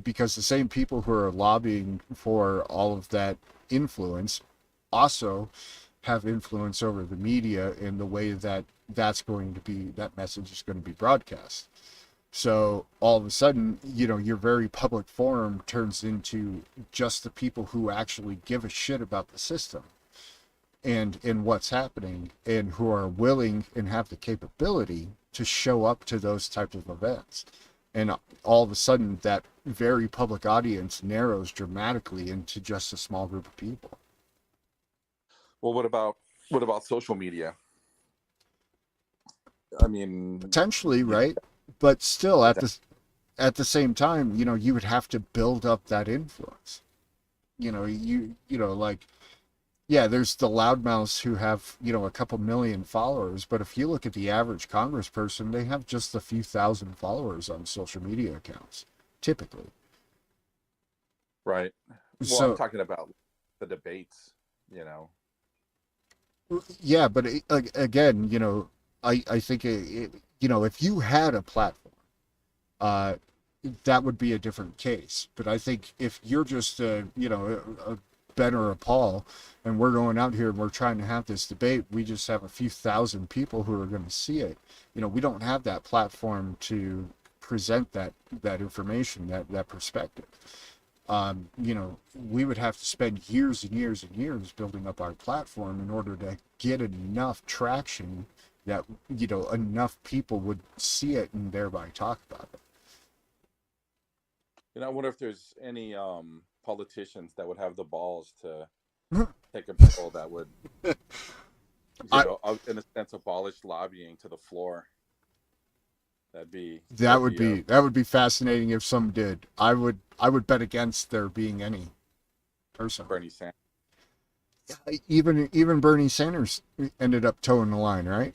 because the same people who are lobbying for all of that influence also have influence over the media in the way that that message is going to be broadcast. So all of a sudden, your very public forum turns into just the people who actually give a shit about the system and what's happening, and who are willing and have the capability to show up to those types of events. And all of a sudden, that very public audience narrows dramatically into just a small group of people. Well, what about social media? I mean, Potentially, right? But still, at the same time, you would have to build up that influence. Like, yeah, there's the loudmouths who have, a couple million followers, but if you look at the average congressperson, they have just a few thousand followers on social media accounts, typically. Right. Well, I'm So talking about the debates, you know. yeah, but again, I think if you had a platform, uh, that would be a different case. But I think if you're just a Ben or a Paul, and we're going out here and we're trying to have this debate, we just have a few thousand people who are going to see it. We don't have that platform to present that information, that perspective. We would have to spend years and years and years building up our platform in order to get enough traction that enough people would see it and thereby talk about it. I wonder if there's any politicians that would have the balls to Hmm. take a bill that would, I in a sense, abolish lobbying to the floor. that That'd would be be that would be fascinating if some did. I would bet against there being any personally. Bernie Sanders. Even Bernie Sanders ended up toeing the line, right?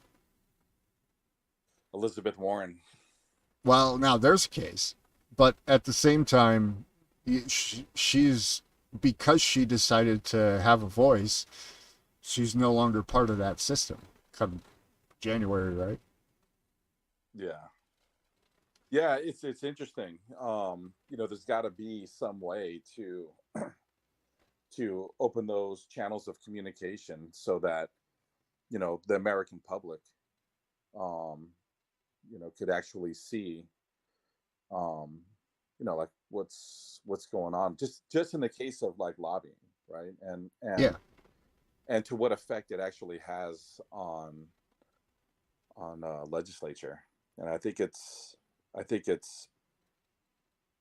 Elizabeth Warren. Well, now there's a case, but at the same time, she's because she decided to have a voice, she's no longer part of that system come January, right? Yeah. Yeah, it's interesting. There's got to be some way to open those channels of communication so that the American public um could actually see um like what's going on, just in the case of like lobbying, right? and Yeah, and and to what effect it actually has on legislature. And I think it's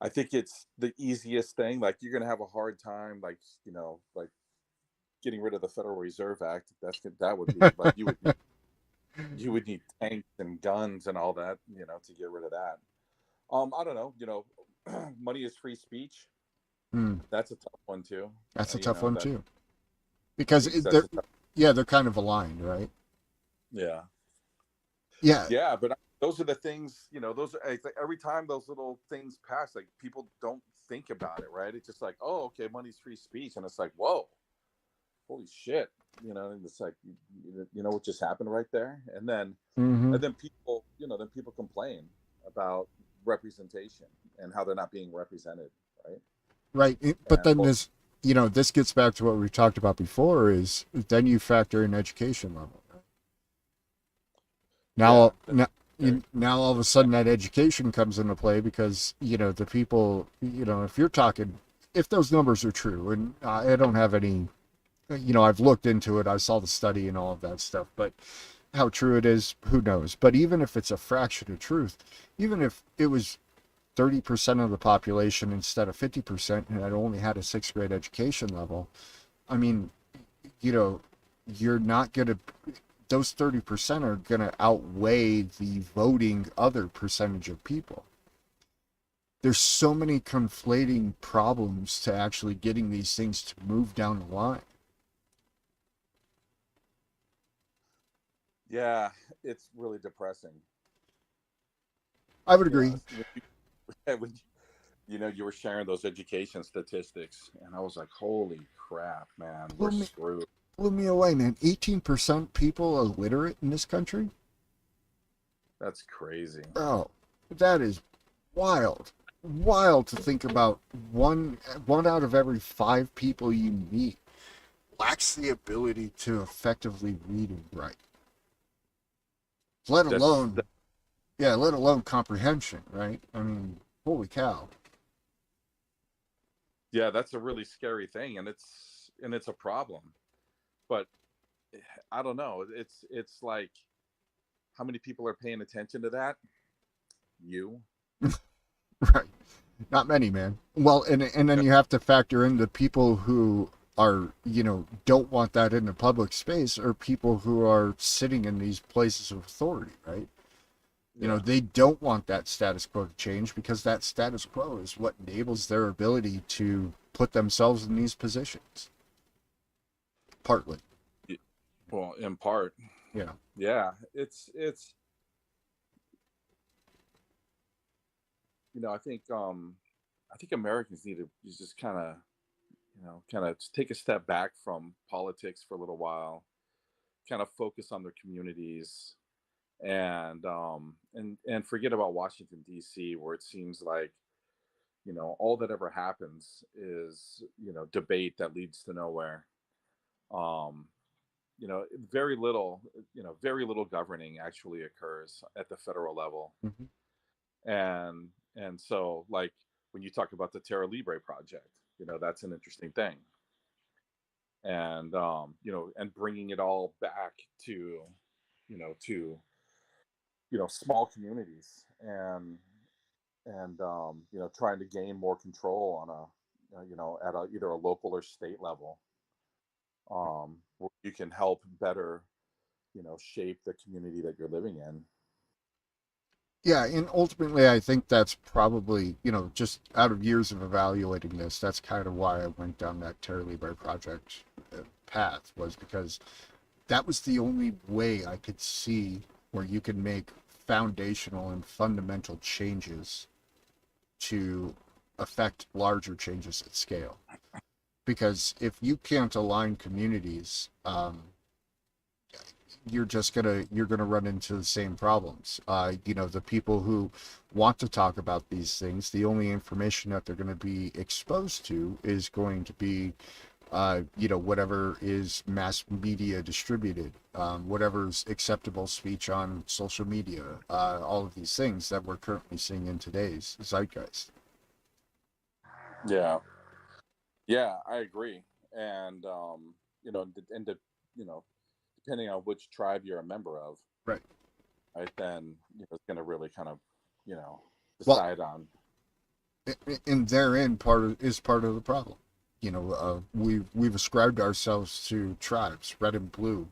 I think it's the easiest thing. Like, you're gonna have a hard time, like, like getting rid of the Federal Reserve Act. That would be like, you would need tanks and guns and all that, to get rid of that. I don't know, money is free speech. mm, That's a tough one too. that's a You tough know one that too because that's a tough, they're kind of aligned, right? yeah, Yeah, yeah. But those are the things, those are like, every time those little things pass, like, people don't think about it, right? It's just like, oh, okay, money's free speech, and it's like, whoa, holy shit, and it's like, what just happened right there. And then mm-hmm. people complain about representation and how they're not being represented, right? Right. But And then well, this gets back to what we talked about before. Is then you factor in education level. yeah, Now, that's very, now all of a sudden that education comes into play because the people, if you're talking, if those numbers are true, and I don't have any, I've looked into it, I saw the study and all of that stuff, but how true it is, who knows? But even if it's a fraction of truth, even if it was 30% of the population instead of 50% and had only had a sixth grade education level, I mean, you know, you're not going to, those 30% are going to outweigh the voting other percentage of people. There's so many conflating problems to actually getting these things to move down the line. yeah, it's really depressing, I would agree. when you were sharing those education statistics, and I was like, holy crap, man, we're Blew me, screwed. blew me away, man. 18% people illiterate in this country? That's crazy. Oh, that is wild. Wild to think about. One out of every five people you meet lacks the ability to effectively read and write. Let That's alone, yeah, let alone comprehension, right? I mean, holy cow. Yeah, that's a really scary thing, and it's a problem. But I don't know. It's like, how many people are paying attention to that? You. Right. Not many, man. Well, and then you have to factor in the people who are, don't want that in the public space, or people who are sitting in these places of authority, right? Yeah. They don't want that status quo to change because that status quo is what enables their ability to put themselves in these positions. Partly. Well, in part. Yeah. Yeah. I think I think Americans need to just kind of, kind of take a step back from politics for a little while, kind of focus on their communities, and forget about Washington D.C., where it seems like all that ever happens is debate that leads to nowhere. Um, very little governing actually occurs at the federal level, Mhm. and so like when you talk about the Terra Libre project, that's an interesting thing, and and bringing it all back to to small communities, and trying to gain more control on at either a local or state level, where you can help better shape the community that you're living in. Yeah, and ultimately, I think that's probably, just out of years of evaluating this, that's kind of why I went down that Terra Libre project path, was because that was the only way I could see where you could make foundational and fundamental changes to affect larger changes at scale. Because if you can't align communities, you're gonna run into the same problems. The people who want to talk about these things, the only information that they're going to be exposed to is going to be, whatever is mass media distributed, whatever's acceptable speech on social media, all of these things that we're currently seeing in today's zeitgeist. Yeah, yeah, I agree. And you know, depending on which tribe you're a member of, Right. right, then it's going to really kind of you know Well, decide on. and therein part of the problem. We've ascribed ourselves to tribes, red and blue,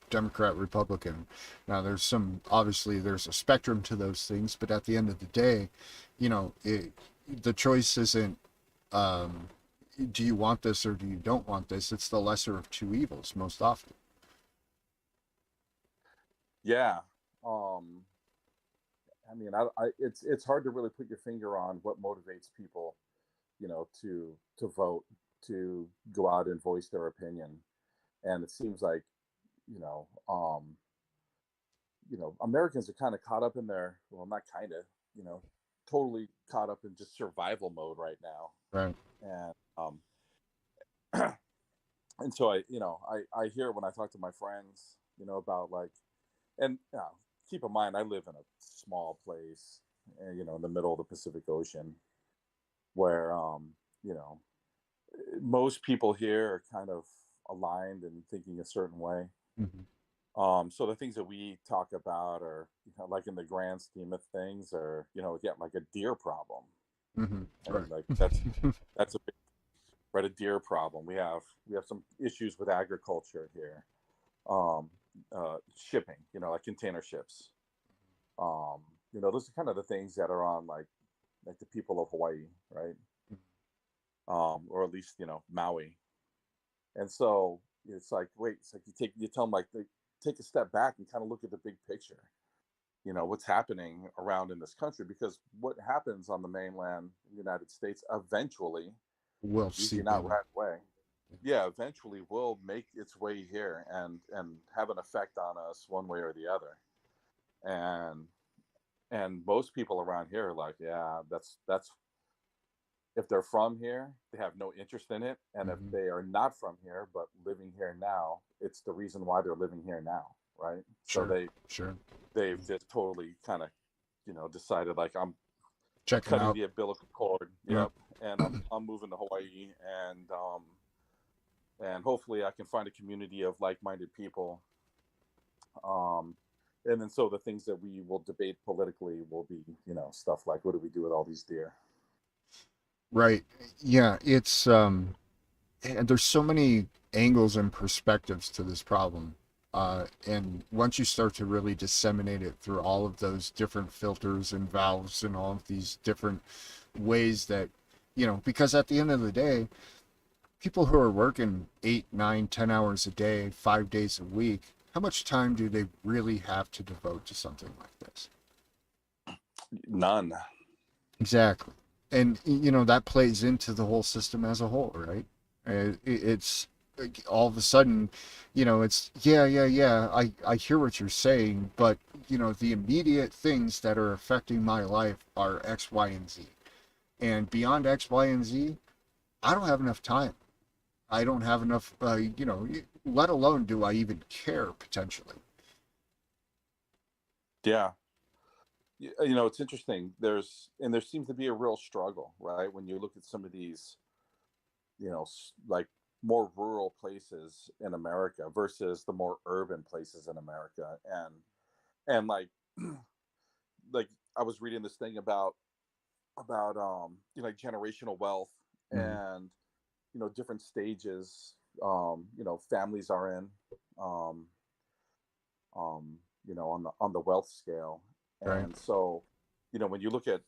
Democrat, Republican. Now, there's a spectrum to those things, but at the end of the day, the choice isn't, um, do you want this or do you don't want this? It's the lesser of two evils most often. Yeah. um I mean, it's hard to really put your finger on what motivates people, to vote, to go out and voice their opinion. And it seems like, you know, um, Americans are kind of caught up in their, well, not kind of, you know, totally caught up in just survival mode right now. Right. And and so I hear when I talk to my friends, about like, and keep in mind, I live in a small place, in the middle of the Pacific Ocean, where you know most people here are kind of aligned and thinking a certain way. Hmm. So the things that we talk about are, like in the grand scheme of things, are yeah, like a deer problem, Hmm. right? Right. Like that's a big, right, a deer problem. We have some issues with agriculture here, um, shipping, like container ships. Those are kind of the things that are on like the people of Hawaii, right? Or at least Maui. And so it's like, wait, it's like you tell them like take a step back and kind of look at the big picture. What's happening around in this country, because what happens on the mainland in the United States eventually, Will usually seep not in. right away, yeah, eventually will make its way here and have an effect on us one way or the other. And and most people around here are like, yeah, that's if they're from here, they have no interest in it. And if Hmm. they are not from here but living here now, it's the reason why they're living here now, right? So Sure. Sure. they've just totally kind of, decided like, I'm Checking cutting out. the umbilical cord. Yeah. Yep. And I'm moving to Hawaii, and hopefully I can find a community of like-minded people. Um and then so the things that we will debate politically will be, stuff like, what do we do with all these deer? Right. Yeah. And there's so many angles and perspectives to this problem. And once you start to really disseminate it through all of those different filters and valves and all of these different ways that, because at the end of the day, people who are working 8, 9, 10 hours a day, 5 days a week, how much time do they really have to devote to something like this? None. Exactly. And that plays into the whole system as a whole, right? It's like, all of a sudden, it's yeah, I hear what you're saying, but the immediate things that are affecting my life are X, Y, and Z, and beyond X, Y, and Z, I don't have enough time. I don't have enough, let alone do I even care potentially. Yeah. It's interesting. There seems to be a real struggle, right? When you look at some of these, like more rural places in America versus the more urban places in America. And like, like I was reading this thing about like generational wealth Mm-hmm. and different stages families are in um on the wealth scale. Right. And so when you look at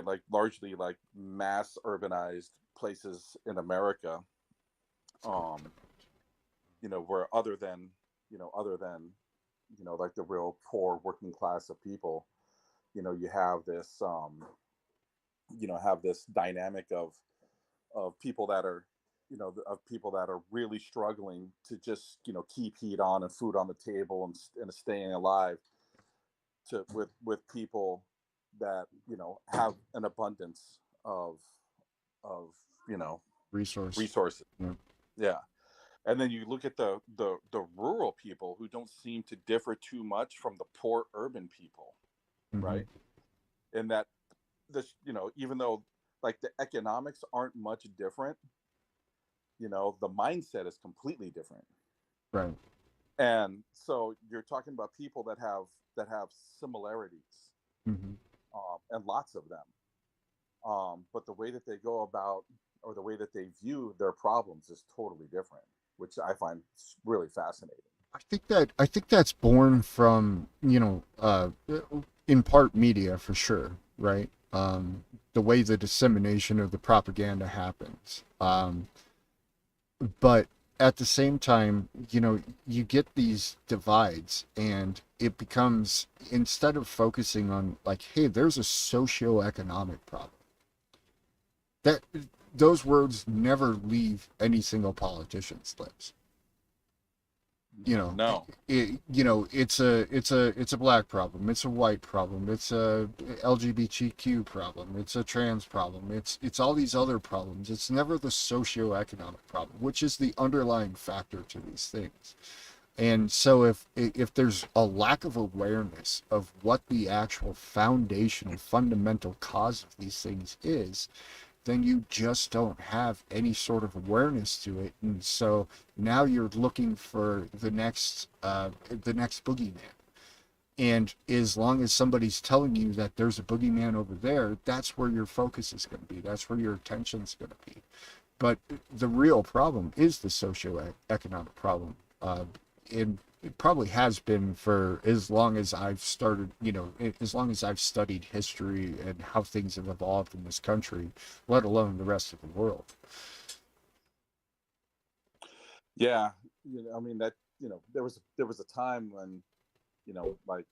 like largely like mass urbanized places in America, um where other than like the real poor working class of people, you have this dynamic of people that are really struggling to just keep heat on and food on the table and staying alive, to with people that have an abundance of you know Resource. resources. Yeah. Yeah. And then you look at the rural people who don't seem to differ too much from the poor urban people, Mm-hmm. right? And that this even though like the economics aren't much different, the mindset is completely different. Right. And so you're talking about people that have similarities, Mm-hmm. and lots of them, but the way that they go about, or the way that they view their problems, is totally different, which I find really fascinating. I think that's born from, in part media for sure, right? The way the dissemination of the propaganda happens. But at the same time, you get these divides, and it becomes, instead of focusing on like, hey, there's a socio-economic problem. That those words never leave any single politician's lips. you know No. it's a black problem, it's a white problem, it's a LGBTQ problem, it's a trans problem, it's all these other problems. It's never the socio-economic problem, which is the underlying factor to these things. And so if there's a lack of awareness of what the actual foundational fundamental cause of these things is, then you just don't have any sort of awareness to it. And so now you're looking for the next boogeyman. And as long as somebody's telling you that there's a boogeyman over there, that's where your focus is going to be. That's where your attention's going to be. But the real problem is the socio-economic problem. And it probably has been for as long as I've started, as long as I've studied history and how things have evolved in this country, let alone the rest of the world. Yeah. I mean that there was a time when like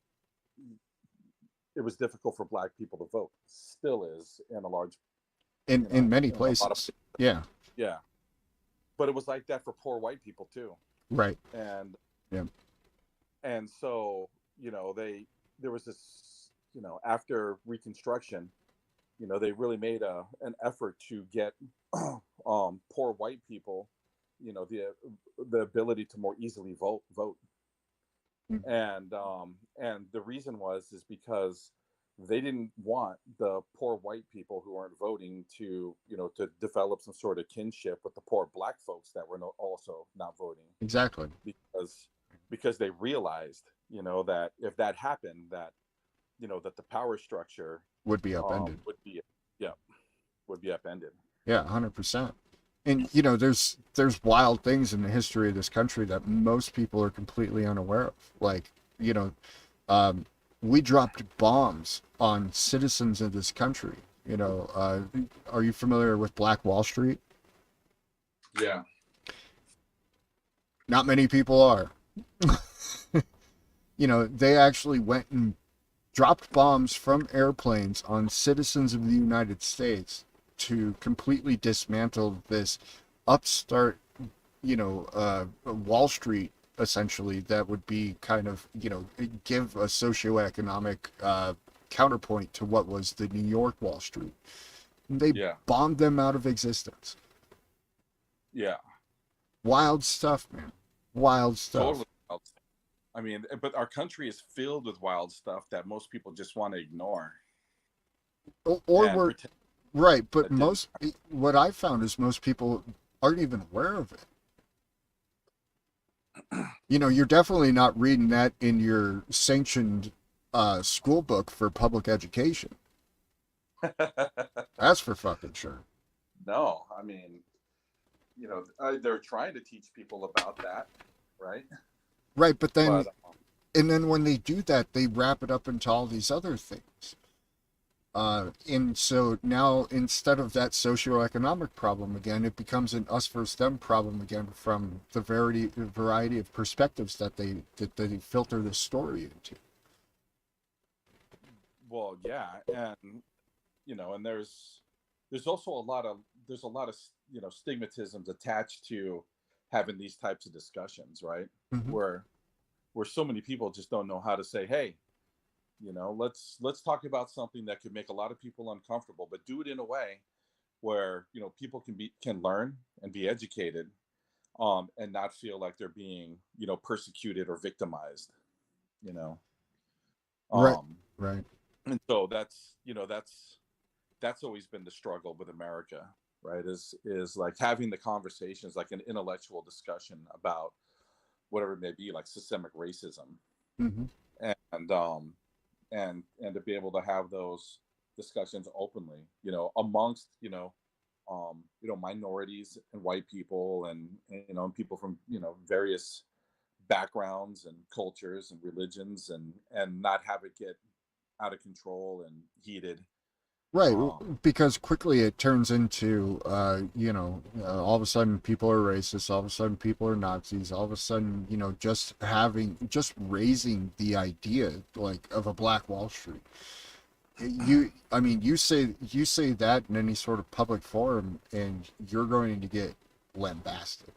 it was difficult for black people to vote. Still is in a large In many in a lot of places. Yeah. yeah. But it was like that for poor white people too. Right. And Yeah. so there was this, after Reconstruction, they really made an effort to get poor white people, the ability to more easily vote. Mhm. And the reason is because they didn't want the poor white people who weren't voting to develop some sort of kinship with the poor black folks that were also not voting, Exactly. because they realized, that if that happened, that the power structure Would be upended. would be, yeah, would be upended. Yeah, 100%. And there's wild things in the history of this country that most people are completely unaware of. Like, you know, um, we dropped bombs on citizens of this country. Are you familiar with Black Wall Street? Yeah. Not many people are. They actually went and dropped bombs from airplanes on citizens of the United States to completely dismantle this upstart, Wall Street essentially that would be kind of, give a socioeconomic counterpoint to what was the New York Wall Street. They Yeah. bombed them out of existence. Yeah. Wild stuff, man. Wild stuff. Totally. I mean, but our country is filled with wild stuff that most people just want to ignore Or and we're pretend right, but that didn't. what I found is most people aren't even aware of it. You're definitely not reading that in your sanctioned school book for public education. That's for fucking sure. No, I mean, they're trying to teach people about that, right? Right, but then But and then when they do that, they wrap it up into all these other things. And so now instead of that socioeconomic problem again, it becomes an us versus them problem again from the variety of perspectives that they filter this story into. well, yeah, and and there's also a lot of stigmatisms attached to having these types of discussions, right? Hmm. Where so many people just don't know how to say, hey, let's talk about something that could make a lot of people uncomfortable, but do it in a way where people can learn and be educated, and not feel like they're being persecuted or victimized, you know Right, um right. and so that's always been the struggle with America, right? Is like having the conversations, like an intellectual discussion about whatever it may be, like systemic racism, Hmm. and to be able to have those discussions openly, amongst minorities and white people, and people from various backgrounds and cultures and religions, and not have it get out of control and heated. Right, um because quickly it turns into, all of a sudden people are racist, all of a sudden people are Nazis, all of a sudden, just raising the idea like of a Black Wall Street. I mean, you say that in any sort of public forum, and you're going to get lambasted.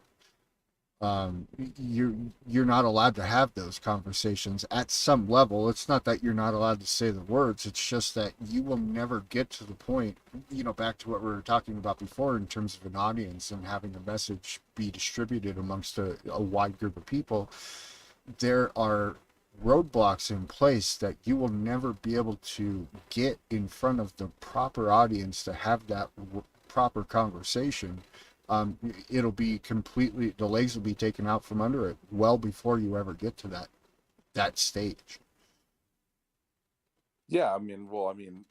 You're not allowed to have those conversations at some level. It's not that you're not allowed to say the words, it's just that you will never get to the point, back to what we were talking about before in terms of an audience and having a message be distributed amongst a wide group of people. There are roadblocks in place that you will never be able to get in front of the proper audience to have that proper conversation. It'll be completely, the legs will be taken out from under it well before you ever get to that stage. yeah,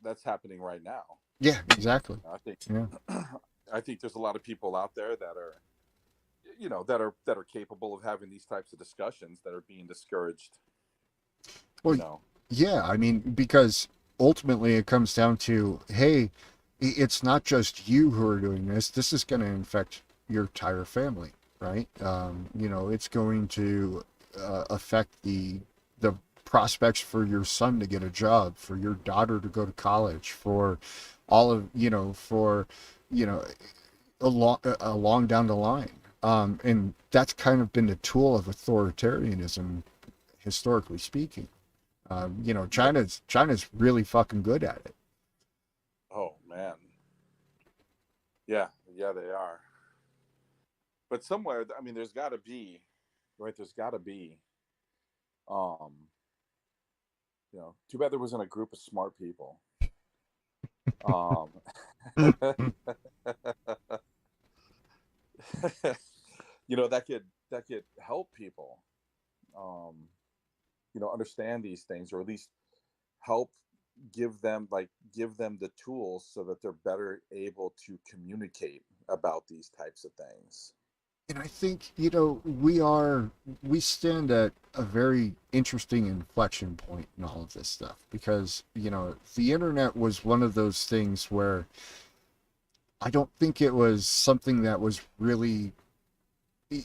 that's happening right now. Yeah, exactly. I think Yeah. I think there's a lot of people out there that are that are capable of having these types of discussions that are being discouraged, you Well, know yeah, I mean, because ultimately it comes down to, hey, it's not just you who are doing this. This is going to infect your entire family, right? It's going to affect the prospects for your son to get a job, for your daughter to go to college, for all of for you know along down the line. And that's kind of been the tool of authoritarianism, historically speaking. yeah. China's really fucking good at it. Oh man. Yeah, yeah, they are. But somewhere, there's got to be, right? There's got to be. Um, Too bad there wasn't a group of smart people. Um, that could help people. Um, understand these things, or at least help give them the tools so that they're better able to communicate about these types of things. And I think, we stand at a very interesting inflection point in all of this stuff because, the internet was one of those things where I don't think it was something that was really,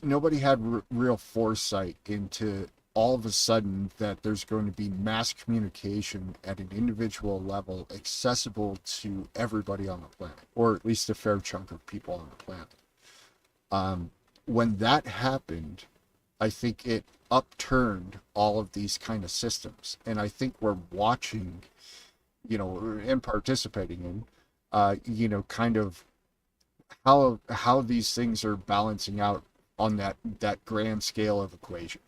nobody had real foresight into all of a sudden that there's going to be mass communication at an individual level accessible to everybody on the planet, or at least a fair chunk of people on the planet. When that happened, I think it upturned all of these kind of systems. And I think we're watching, and participating in, kind of how these things are balancing out on that grand scale of equation.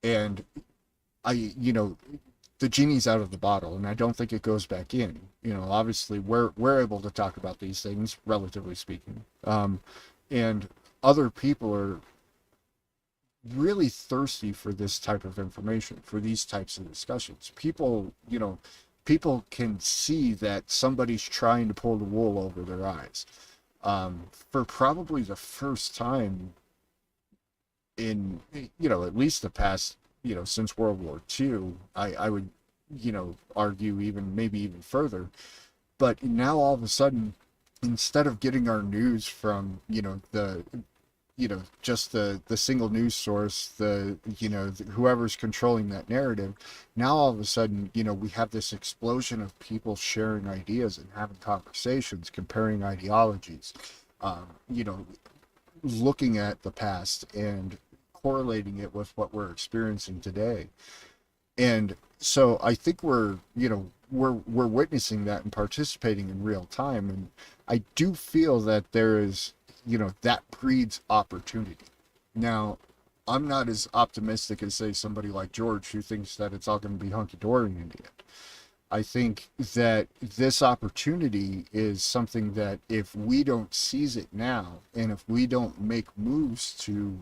And the genie's out of the bottle, and I don't think it goes back in. Obviously we're able to talk about these things, relatively speaking, and other people are really thirsty for this type of information, for these types of discussions. People can see that somebody's trying to pull the wool over their eyes. For probably the first time in, at least the past, since World War II, I would, argue maybe even further. But now all of a sudden, instead of getting our news from, just the single news source, whoever's controlling that narrative, now all of a sudden, we have this explosion of people sharing ideas and having conversations, comparing ideologies, you know, looking at the past and correlating it with what we're experiencing today. And so I think we're witnessing that and participating in real time. And I do feel that there is, that breeds opportunity. Now, I'm not as optimistic as, say, somebody like George, who thinks that it's all going to be hunky-dory in the end. I think that this opportunity is something that if we don't seize it now, and if we don't make moves to,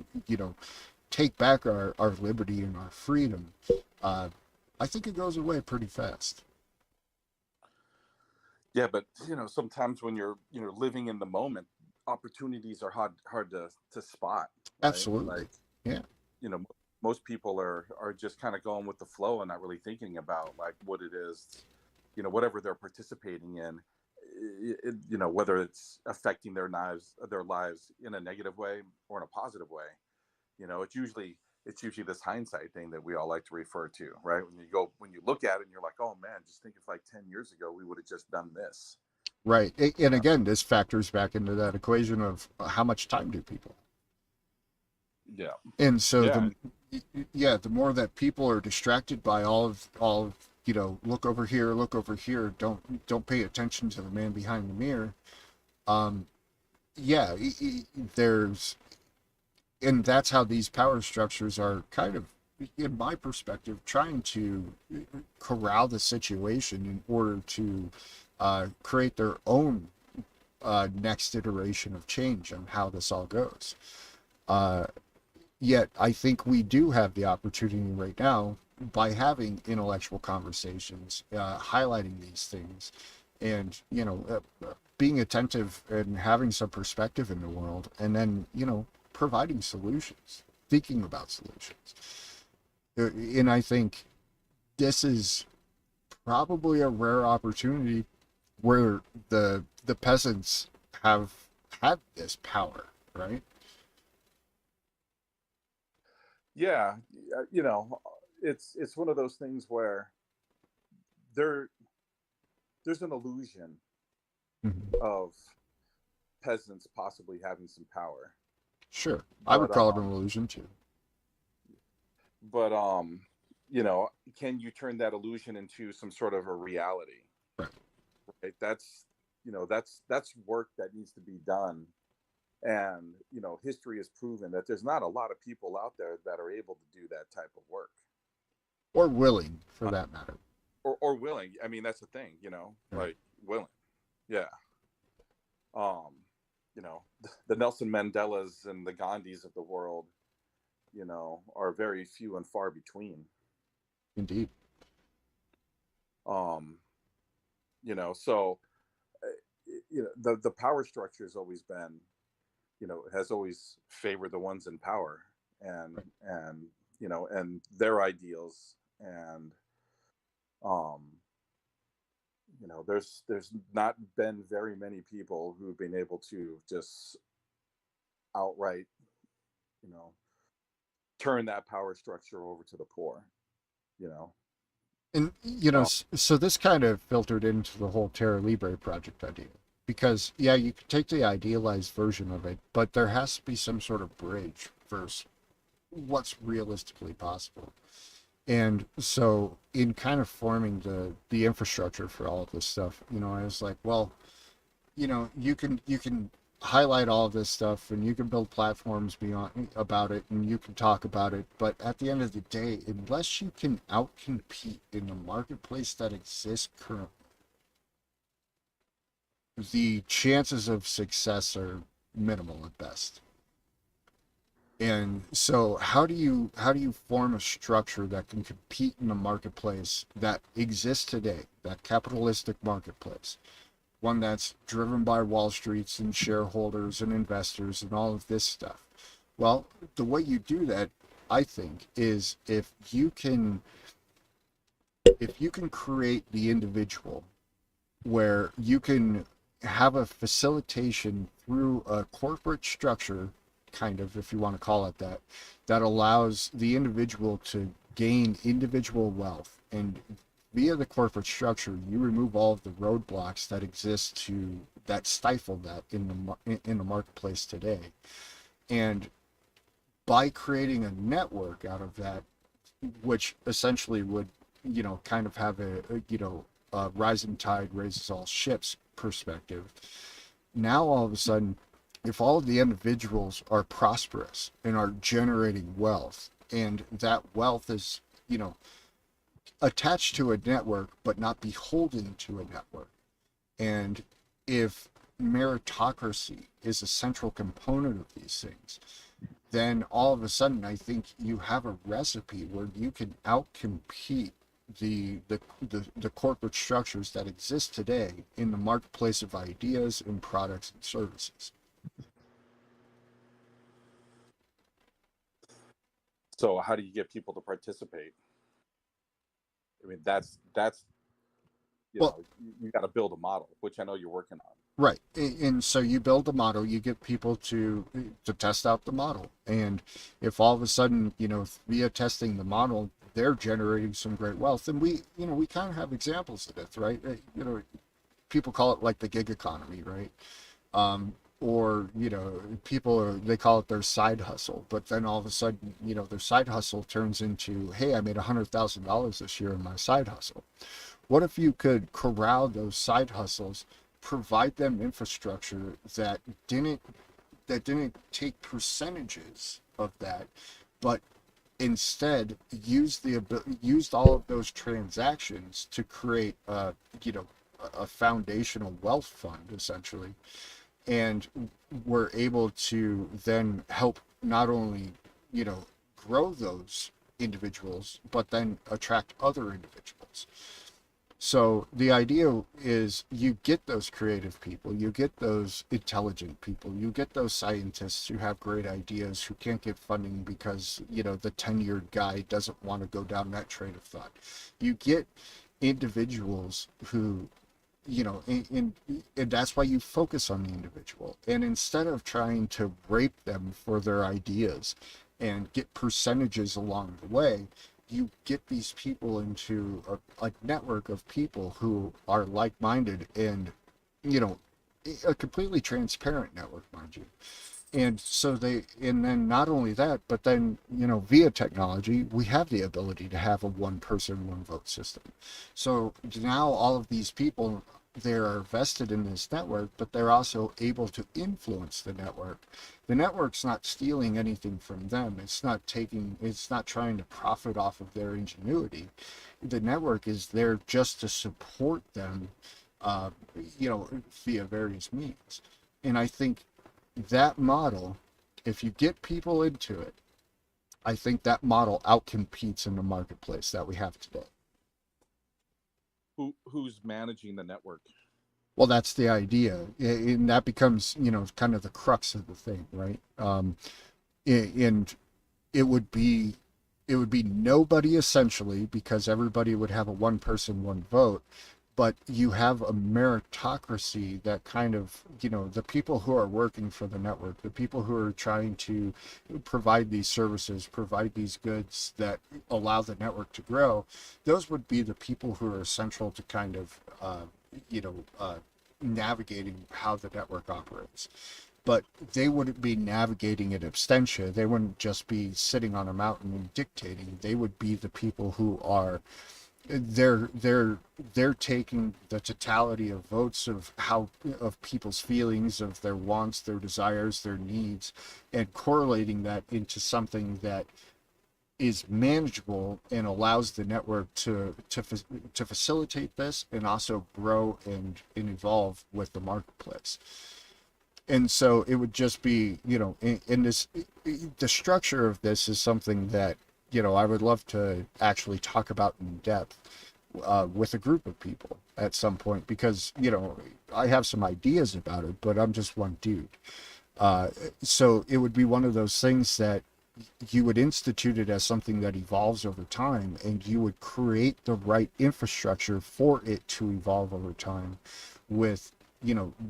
take back our liberty and our freedom, I think it goes away pretty fast. Yeah, but sometimes when you're living in the moment, opportunities are hard to spot, right? Absolutely. Like, Yeah. you know, most people are just kind of going with the flow and not really thinking about like what it is, whatever they're participating in, whether it's affecting their lives in a negative way or in a positive way. It's usually this hindsight thing that we all like to refer to, right? When you look at it and you're like, oh man, just think if like 10 years ago we would have just done this. Right. You And know? again, this factors back into that equation of how much time do people. Yeah. And so Yeah. the more that people are distracted by all of, look over here, don't pay attention to the man behind the mirror. Um, yeah, there's, and that's how these power structures are kind of, in my perspective, trying to corral the situation in order to create their own next iteration of change on how this all goes. Uh, Yet I think we do have the opportunity right now by having intellectual conversations, highlighting these things, and being attentive and having some perspective in the world, and then providing solutions, thinking about solutions. And I think this is probably a rare opportunity where the peasants have had this power, right? Yeah. It's one of those things where there there's an illusion Mhm. of peasants possibly having some power. Sure, I would But call it an illusion too. but um you know, can you turn that illusion into some sort of a reality? Right. Right? That's work that needs to be done. And history has proven that there's not a lot of people out there that are able to do that type of work, Or willing, for uh, that matter. or willing. I mean, that's the thing, Right. like willing. Yeah. um you know the Nelson Mandelas and the Gandhis of the world, are very few and far between. Indeed. um so the power structure has always been, has always favored the ones in power, and Right. and their ideals. And um there's not been very many people who've been able to just outright, you know turn that power structure over to the poor, you know. And you know, Oh, so this kind of filtered into the whole Terra Libre project idea, because yeah, you could take the idealized version of it, but there has to be some sort of bridge versus what's realistically possible. And so, in kind of forming the infrastructure for all of this stuff, you know, I was like, well, you know, you can highlight all of this stuff, and you can build platforms beyond about it, and you can talk about it, but at the end of the day, unless you can outcompete in the marketplace that exists currently, the chances of success are minimal at best. And so how do you form a structure that can compete in the marketplace that exists today, that capitalistic marketplace, one that's driven by Wall Streets and shareholders and investors and all of this stuff? Well, the way you do that, I think, is if you can create the individual where you can have a facilitation through a corporate structure, kind of, if you want to call it that, that allows the individual to gain individual wealth. And via the corporate structure, you remove all of the roadblocks that exist to that stifle that in the marketplace today. And by creating a network out of that, which essentially would, you know, kind of have a rising tide raises all ships perspective. Now all of a sudden, if all of the individuals are prosperous and are generating wealth, and that wealth is, you know, attached to a network but not beholden to a network, and if meritocracy is a central component of these things, then all of a sudden I think you have a recipe where you can outcompete the corporate structures that exist today in the marketplace of ideas and products and services. so how do you get people to participate? I mean, that's Well, you got to build a model, which I know you're working on. right. And so you build a model, you get people to test out the model. And if all of a sudden, you know, via testing the model, they're generating some great wealth, and we kind of have examples of this, right? You know, people call it like the gig economy, right? Or people they call it their side hustle, but then all of a sudden, their side hustle turns into, hey, I made $100,000 this year in my side hustle. What if you could corral those side hustles, provide them infrastructure didn't that didn't take percentages of that, but instead used all of those transactions to create a foundational wealth fund, essentially, and we're able to then help not only grow those individuals, but then attract other individuals. So the idea is you get those creative people, you get those intelligent people, you get those scientists who have great ideas who can't get funding because, the tenured guy doesn't want to go down that train of thought. You get individuals who, and that's why you focus on the individual. And instead of trying to rape them for their ideas and get percentages along the way, you get these people into a network of people who are like-minded and, a completely transparent network, mind you. And then not only that, but then, via technology, we have the ability to have a one person, one vote system. So now all of these people, they're vested in this network, but they're also able to influence the network. The network's not stealing anything from them. It's not trying to profit off of their ingenuity. The network is there just to support them, via various means. And I think that model, if you get people into it, I think that model outcompetes in the marketplace that we have today. Who's managing the network? Well, that's the idea, and that becomes, kind of the crux of the thing, right? And it would be nobody, essentially, because everybody would have a one person, one vote. but you have a meritocracy that kind of, the people who are working for the network, the people who are trying to provide these services, provide these goods that allow the network to grow, those would be the people who are central to kind of, you know, uh, navigating how the network operates. But they wouldn't be navigating it abstention. They wouldn't just be sitting on a mountain and dictating. They would be the people who are they're taking the totality of votes of people's feelings, of their wants, their desires, their needs, and correlating that into something that is manageable and allows the network to facilitate this and also grow and evolve with the marketplace. And so it would just be, in this, the structure of this is something that, I would love to actually talk about in depth with a group of people at some point, because, I have some ideas about it, but I'm just one dude. So it would be one of those things that you would institute it as something that evolves over time, and you would create the right infrastructure for it to evolve over time with,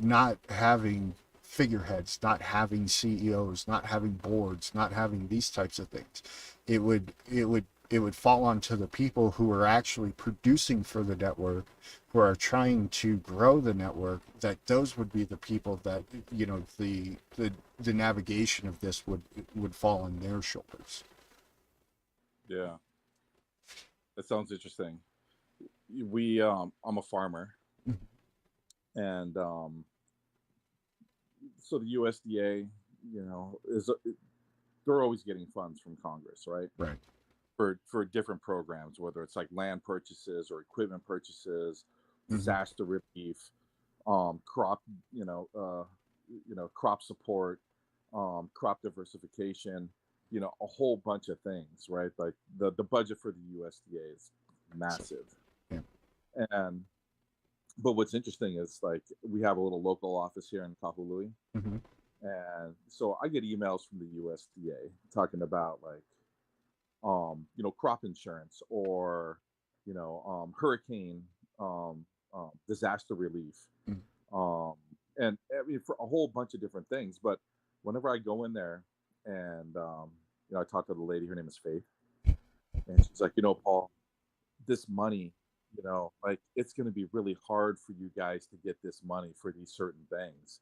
not having figureheads, not having CEOs, not having boards, not having these types of things. It would fall onto the people who are actually producing for the network, who are trying to grow the network, that those would be the people that, the navigation of this would fall on their shoulders. Yeah, that sounds interesting. I'm a farmer, and so the USDA, they're always getting funds from Congress, right? Right. For different programs, whether it's like land purchases or equipment purchases, disaster relief, crop, crop support, crop diversification, a whole bunch of things, right? Like the budget for the USDA is massive. Yeah. And but what's interesting is, like, we have a little local office here in Kahului, and so I get emails from the USDA talking about, like, crop insurance, or hurricane, disaster relief, um, and I mean, for a whole bunch of different things. But whenever I go in there and I talk to the lady, her name is Faith, and she's like, Paul, this money, like, it's going to be really hard for you guys to get this money for these certain things,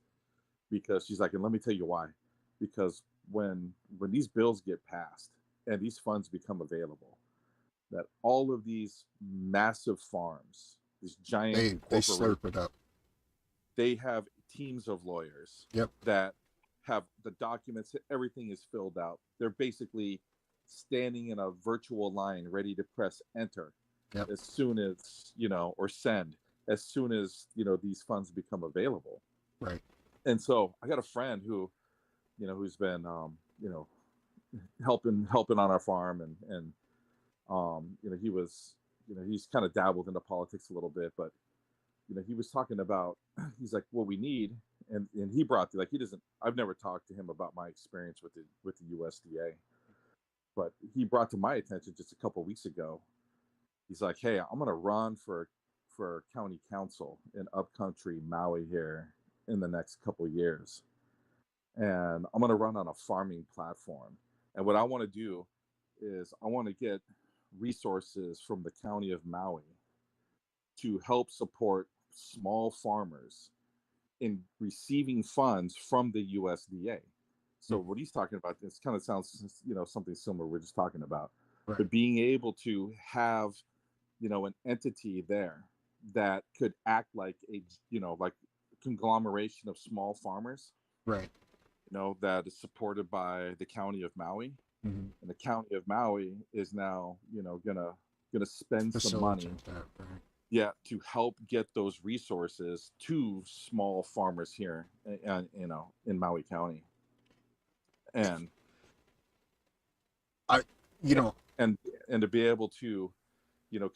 because she's like, and let me tell you why, because when these bills get passed and these funds become available, that all of these massive farms, these giant They corporations, slurp it up. they have teams of lawyers. Yep. That have the documents, everything is filled out. They're basically standing in a virtual line ready to press enter. Yep. As soon as, or send, as soon as, these funds become available. Right. And so I got a friend who's been, helping on our farm, and he was, he's kind of dabbled into politics a little bit, but he was talking about, he's like, what we need, and he brought, like, he doesn't, I've never talked to him about my experience with the USDA, but he brought to my attention just a couple of weeks ago. He's like, hey, I'm gonna run for county council in upcountry Maui here in the next couple of years, and I'm gonna run on a farming platform. And what I want to do is I want to get resources from the county of Maui to help support small farmers in receiving funds from the USDA. So what he's talking about, this kind of sounds, something similar we're just talking about, Right. but being able to have, an entity there that could act like a, like conglomeration of small farmers, Right. that is supported by the county of Maui, and the county of Maui is now, gonna spend some money, That, right. yeah, to help get those resources to small farmers here, in Maui County, and I, you know, and to be able to,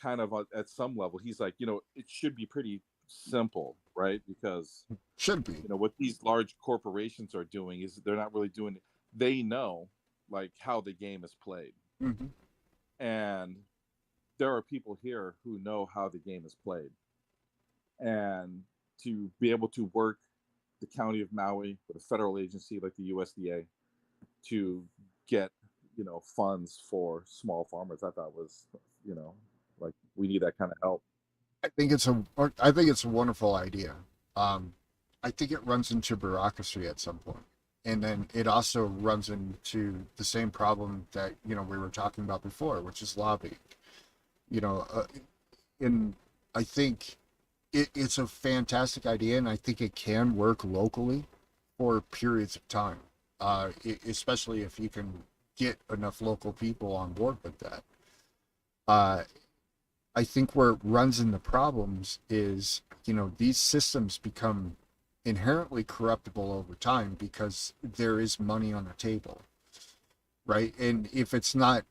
kind of at some level, he's like, it should be pretty simple, right? Because should be. what these large corporations are doing is they're not really doing it. They know, like, how the game is played, and there are people here who know how the game is played, and to be able to work the county of Maui with a federal agency like the USDA to get funds for small farmers, I thought was like we need that kind of help. I think it's a wonderful idea. Um, I think it runs into bureaucracy at some point, and then it also runs into the same problem that we were talking about before, which is lobbying. You know, and I think it's a fantastic idea, and I think it can work locally for periods of time, especially if you can get enough local people on board with that. Uh, I think where it runs into problems is, these systems become inherently corruptible over time because there is money on the table, right? And if it's not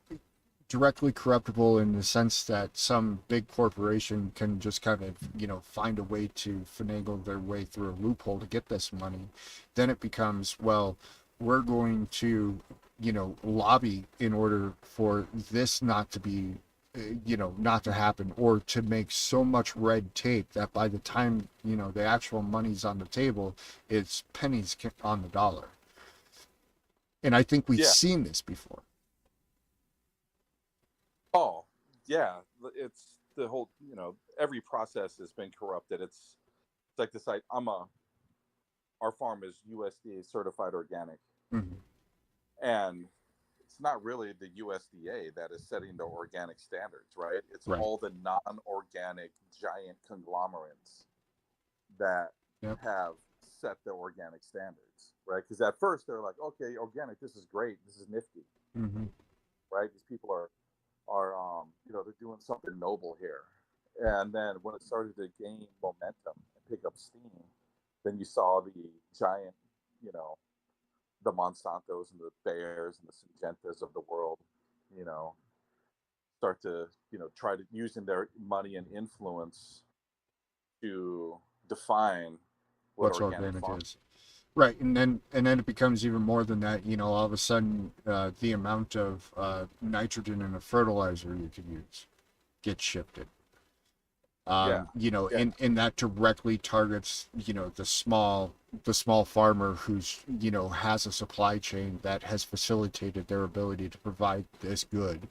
directly corruptible in the sense that some big corporation can just kind of, find a way to finagle their way through a loophole to get this money, then it becomes, well, we're going to, lobby in order for this not to be, not to happen, or to make so much red tape that by the time, the actual money's on the table, it's pennies on the dollar. And I think we've Yeah. seen this before. Oh, yeah. It's the whole, every process has been corrupted. It's like this. Our farm is USDA certified organic, Mm-hmm. and it's not really the USDA that is setting the organic standards, right? It's Right. all the non-organic giant conglomerates that Yep. have set the organic standards, right? Because at first they're like, okay, organic, this is great, this is nifty, Mm-hmm. right? These people are they're doing something noble here. And then when it started to gain momentum and pick up steam, then you saw the giant, you know, the Monsantos and the Bayers and the Syngentas of the world, you know, start to, try to using their money and influence to define what What's organic organic farming. is. Right, and then it becomes even more than that. All of a sudden, the amount of nitrogen in a fertilizer you can use gets shifted. Yeah, yeah, And that directly targets the small farmer who's has a supply chain that has facilitated their ability to provide this good,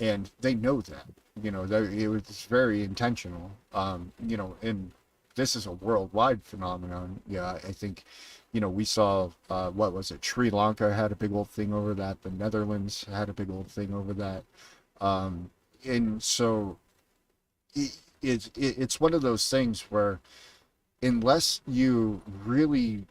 and they know that. That it was very intentional. And this is a worldwide phenomenon. Yeah, I think, we saw, what was it? Sri Lanka had a big old thing over that. The Netherlands had a big old thing over that. And so it's one of those things where, unless you really,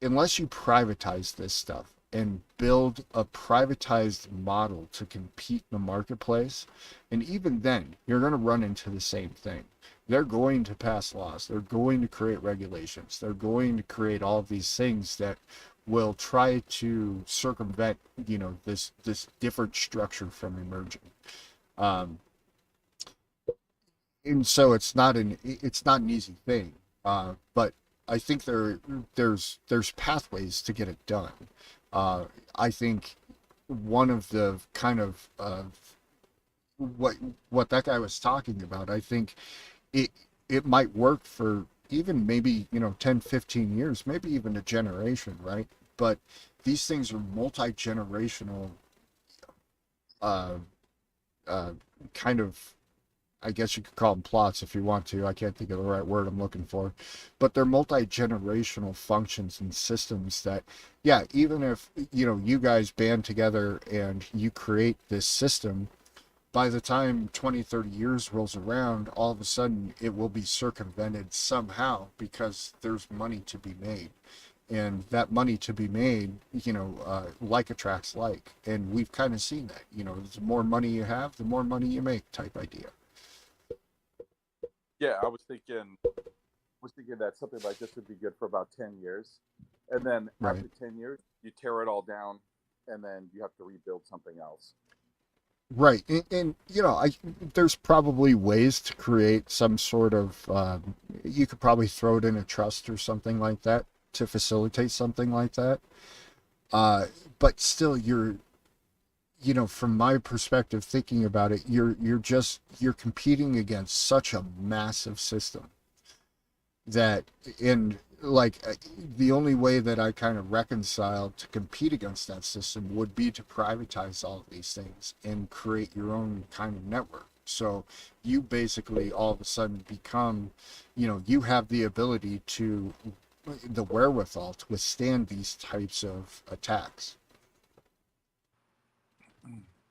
unless you privatize this stuff and build a privatized model to compete in the marketplace, and even then, you're going to run into the same thing. They're going to pass laws, they're going to create regulations, they're going to create all of these things that will try to circumvent, this different structure from emerging. Um, and so it's not an easy thing. But I think there's pathways to get it done. Uh, I think one of the kind of what what that guy was talking about, I think it it might work for even maybe 10, 15 years, maybe even a generation, right? But these things are multi-generational, uh, uh, kind of, I guess you could call them plots if you want to. I can't think of the right word I'm looking for. But they're multi-generational functions and systems that, yeah, even if, you guys band together and you create this system, by the time 20, 30 years rolls around, all of a sudden it will be circumvented somehow because there's money to be made. And that money to be made, like attracts like. And we've kind of seen that. The more money you have, the more money you make type idea. yeah. I was thinking that something like this would be good for about 10 years, and then Right. after 10 years, you tear it all down, and then you have to rebuild something else. Right, and there's probably ways to create some sort of. You could probably throw it in a trust or something like that to facilitate something like that. Uh, but still, from my perspective, thinking about it, you're competing against such a massive system that, and like the only way that I kind of reconcile to compete against that system would be to privatize all of these things and create your own kind of network. So you basically all of a sudden become, you have the ability to, the wherewithal to withstand these types of attacks.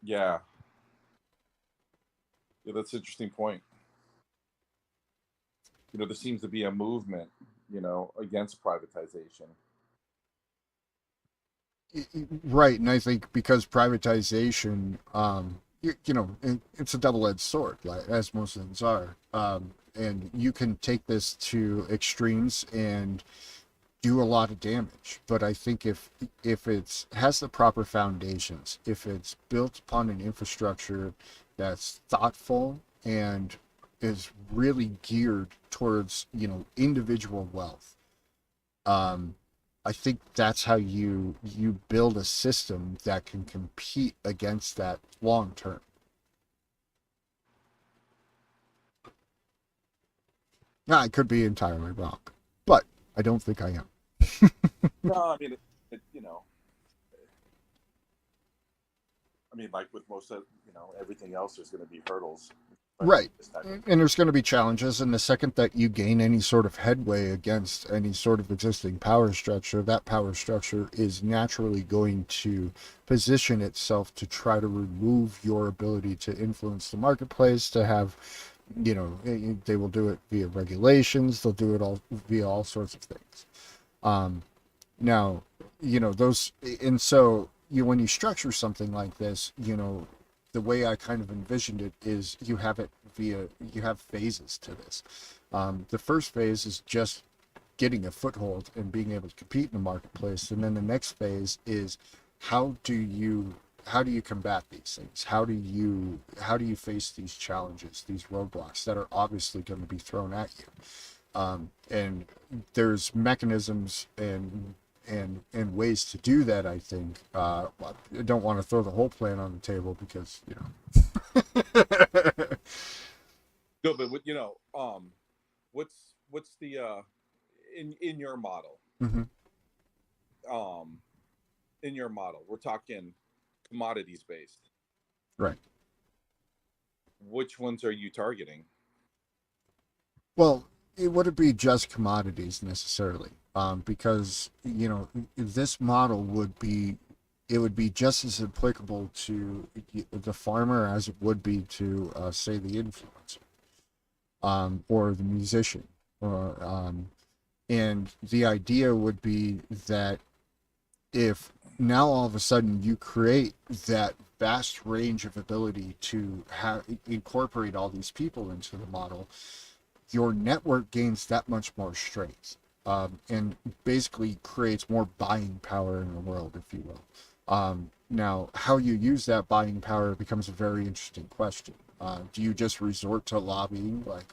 Yeah, yeah, that's an interesting point. There seems to be a movement, against privatization. Right, and I think because privatization, it's a double-edged sword, like as most things are, and you can take this to extremes and do a lot of damage. But I think if it's has the proper foundations, if it's built upon an infrastructure that's thoughtful and is really geared towards individual wealth, um, I think that's how you build a system that can compete against that long term. Now, I could be entirely wrong, but I don't think I am. No, I mean, like with most of everything else, there's going to be hurdles. Right. This type of And there's going to be challenges. And the second that you gain any sort of headway against any sort of existing power structure, that power structure is naturally going to position itself to try to remove your ability to influence the marketplace, to have, they will do it via regulations, they'll do it all via all sorts of things. Um, Now, those, and so when you structure something like this, the way I kind of envisioned it is you have phases to this. The first phase is just getting a foothold and being able to compete in the marketplace, and then the next phase is how do you how do you combat these things? How do you face these challenges, these roadblocks that are obviously going to be thrown at you? And there's mechanisms and ways to do that. I think I don't want to throw the whole plan on the table because no, but what's the in your model? hmm Um, in your model, we're talking commodities based. right. Which ones are you targeting? Well, it wouldn't be just commodities necessarily, because this model would be just as applicable to the farmer as it would be to say the influencer, or the musician, or and the idea would be that if now all of a sudden you create that vast range of ability to have incorporate all these people into the model, your network gains that much more strength, and basically creates more buying power in the world, if you will. Now, how you use that buying power becomes a very interesting question. Do you just resort to lobbying like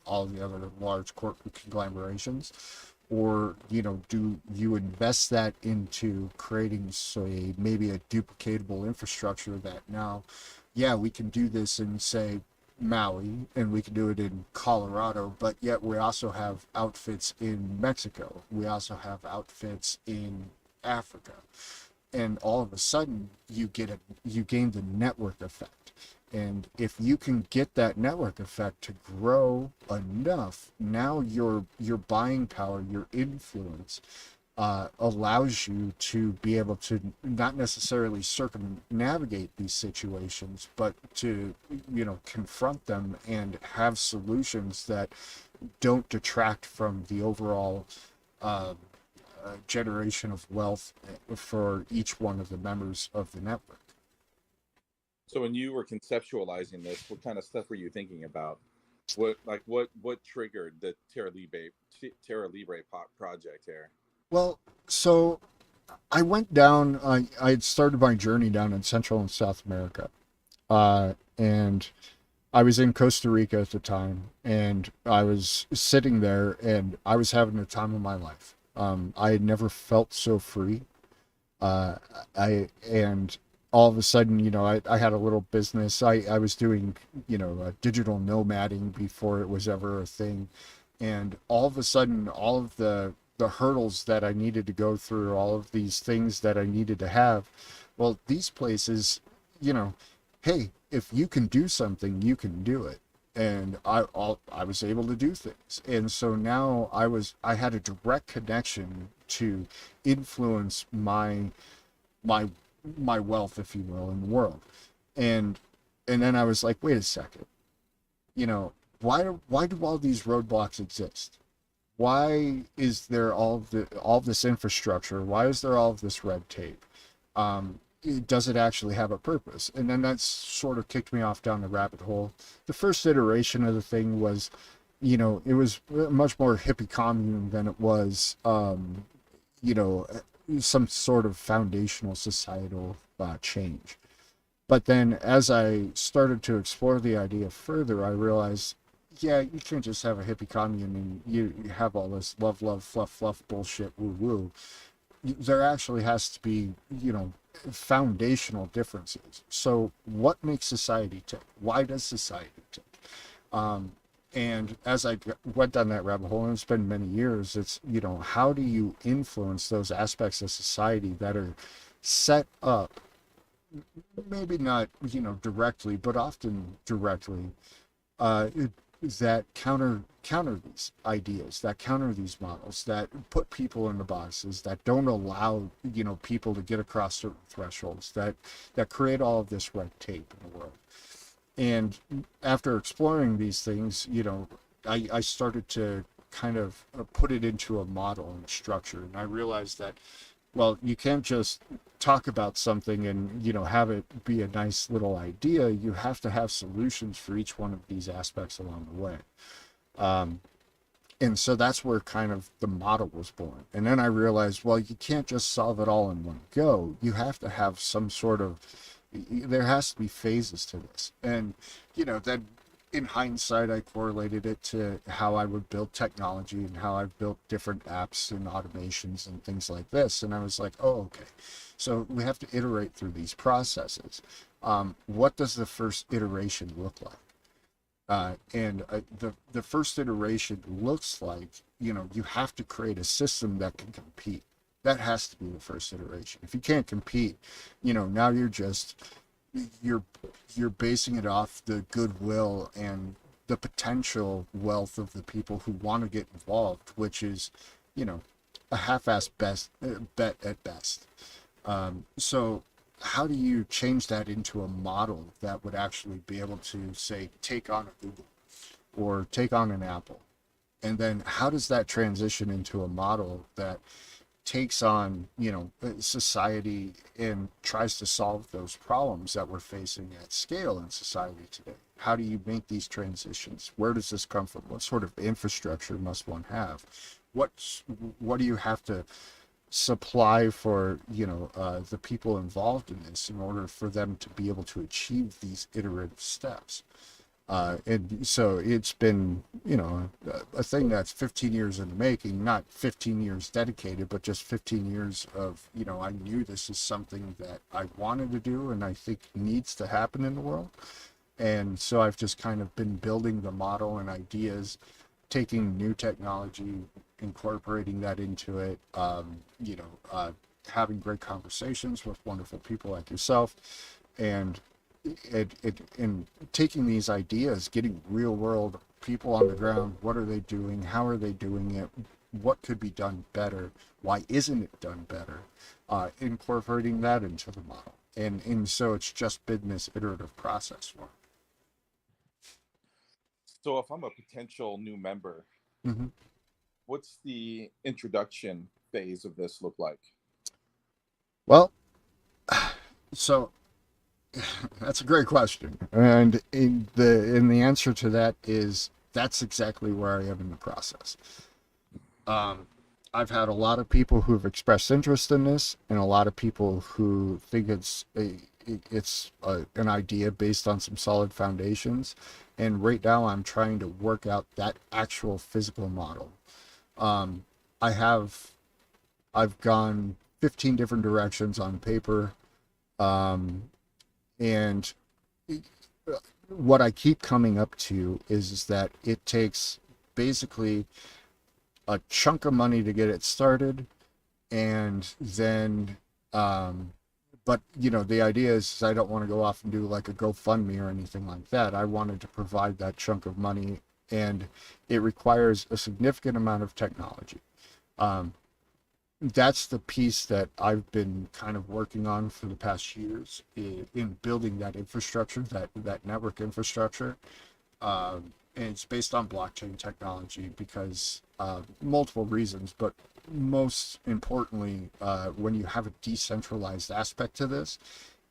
all the other large corporate conglomerations? Or do you invest that into creating, say, maybe a duplicatable infrastructure that now, yeah, we can do this in, say, Maui, and we can do it in Colorado, but yet we also have outfits in Mexico. We also have outfits in Africa. And all of a sudden you gain the network effect. And if you can get that network effect to grow enough, now your buying power, your influence, allows you to be able to not necessarily circumnavigate these situations, but to confront them and have solutions that don't detract from the overall generation of wealth for each one of the members of the network. So when you were conceptualizing this, what kind of stuff were you thinking about? What triggered the Terra Libre project here? Well, so I went down. I had started my journey down in Central and South America, and I was in Costa Rica at the time, and I was sitting there, and I was having the time of my life. I had never felt so free. Uh, I and all of a sudden, I had a little business. I was doing, digital nomading before it was ever a thing. And all of a sudden, all of the hurdles that I needed to go through, all of these things that I needed to have, well, these places, you know, hey, if you can do something, you can do it. And I was able to do things. And so now I had a direct connection to influence my my wealth, if you will, in the world. And then I was like, wait a second, you know, why do all these roadblocks exist? Why is there all this infrastructure? Why is there all of this red tape? Does it actually have a purpose? And then that's sort of kicked me off down the rabbit hole. The first iteration of the thing was, it was much more hippie commune than it was, you know, some sort of foundational societal change. But then as I started to explore the idea further, I realized, yeah, you can't just have a hippie commune and you have all this love, love, fluff, fluff bullshit, woo woo. There actually has to be, foundational differences. So what makes society tick? Why does society tick? And as I went down that rabbit hole, and it's been many years, it's, how do you influence those aspects of society that are set up, maybe not, directly, but often directly, uh, that counter these ideas, that counter these models, that put people in the boxes, that don't allow, people to get across certain thresholds, that create all of this red tape in the world. And after exploring these things, I started to kind of put it into a model and a structure. And I realized that, well, you can't just talk about something and, have it be a nice little idea. You have to have solutions for each one of these aspects along the way. Um, and so that's where kind of the model was born. And then I realized, well, you can't just solve it all in one go. You have to have some sort of, there has to be phases to this. And, then in hindsight, I correlated it to how I would build technology and how I've built different apps and automations and things like this. And I was like, oh, okay. So we have to iterate through these processes. What does the first iteration look like? The first iteration looks like, you have to create a system that can compete. That has to be the first iteration. If you can't compete, now you're you're basing it off the goodwill and the potential wealth of the people who want to get involved, which is, a half-assed bet at best. So how do you change that into a model that would actually be able to, say, take on a Google or take on an Apple? And then how does that transition into a model that takes on, society and tries to solve those problems that we're facing at scale in society today? How do you make these transitions? Where does this come from? What sort of infrastructure must one have? What do you have to supply for, the people involved in this in order for them to be able to achieve these iterative steps? And so it's been, a thing that's 15 years in the making, not 15 years dedicated, but just 15 years of, I knew this is something that I wanted to do and I think needs to happen in the world. And so I've just kind of been building the model and ideas, taking new technology, incorporating that into it, having great conversations with wonderful people like yourself, and in taking these ideas, getting real world people on the ground. What are they doing? How are they doing it? What could be done better? Why isn't it done better? Incorporating that into the model. And so it's just been this iterative process for So if I'm a potential new member, mm-hmm. what's the introduction phase of this look like? Well, so that's a great question, and the answer to that is that's exactly where I am in the process. I've had a lot of people who've expressed interest in this, and a lot of people who think an idea based on some solid foundations. And right now, I'm trying to work out that actual physical model. Um, I've gone 15 different directions on paper. And what I keep coming up to is that it takes basically a chunk of money to get it started, and then but the idea is I don't want to go off and do like a GoFundMe or anything like that. I wanted to provide that chunk of money, and it requires a significant amount of technology. um, that's the piece that I've been kind of working on for the past years in building that infrastructure, that network infrastructure. And it's based on blockchain technology because multiple reasons, but most importantly, when you have a decentralized aspect to this,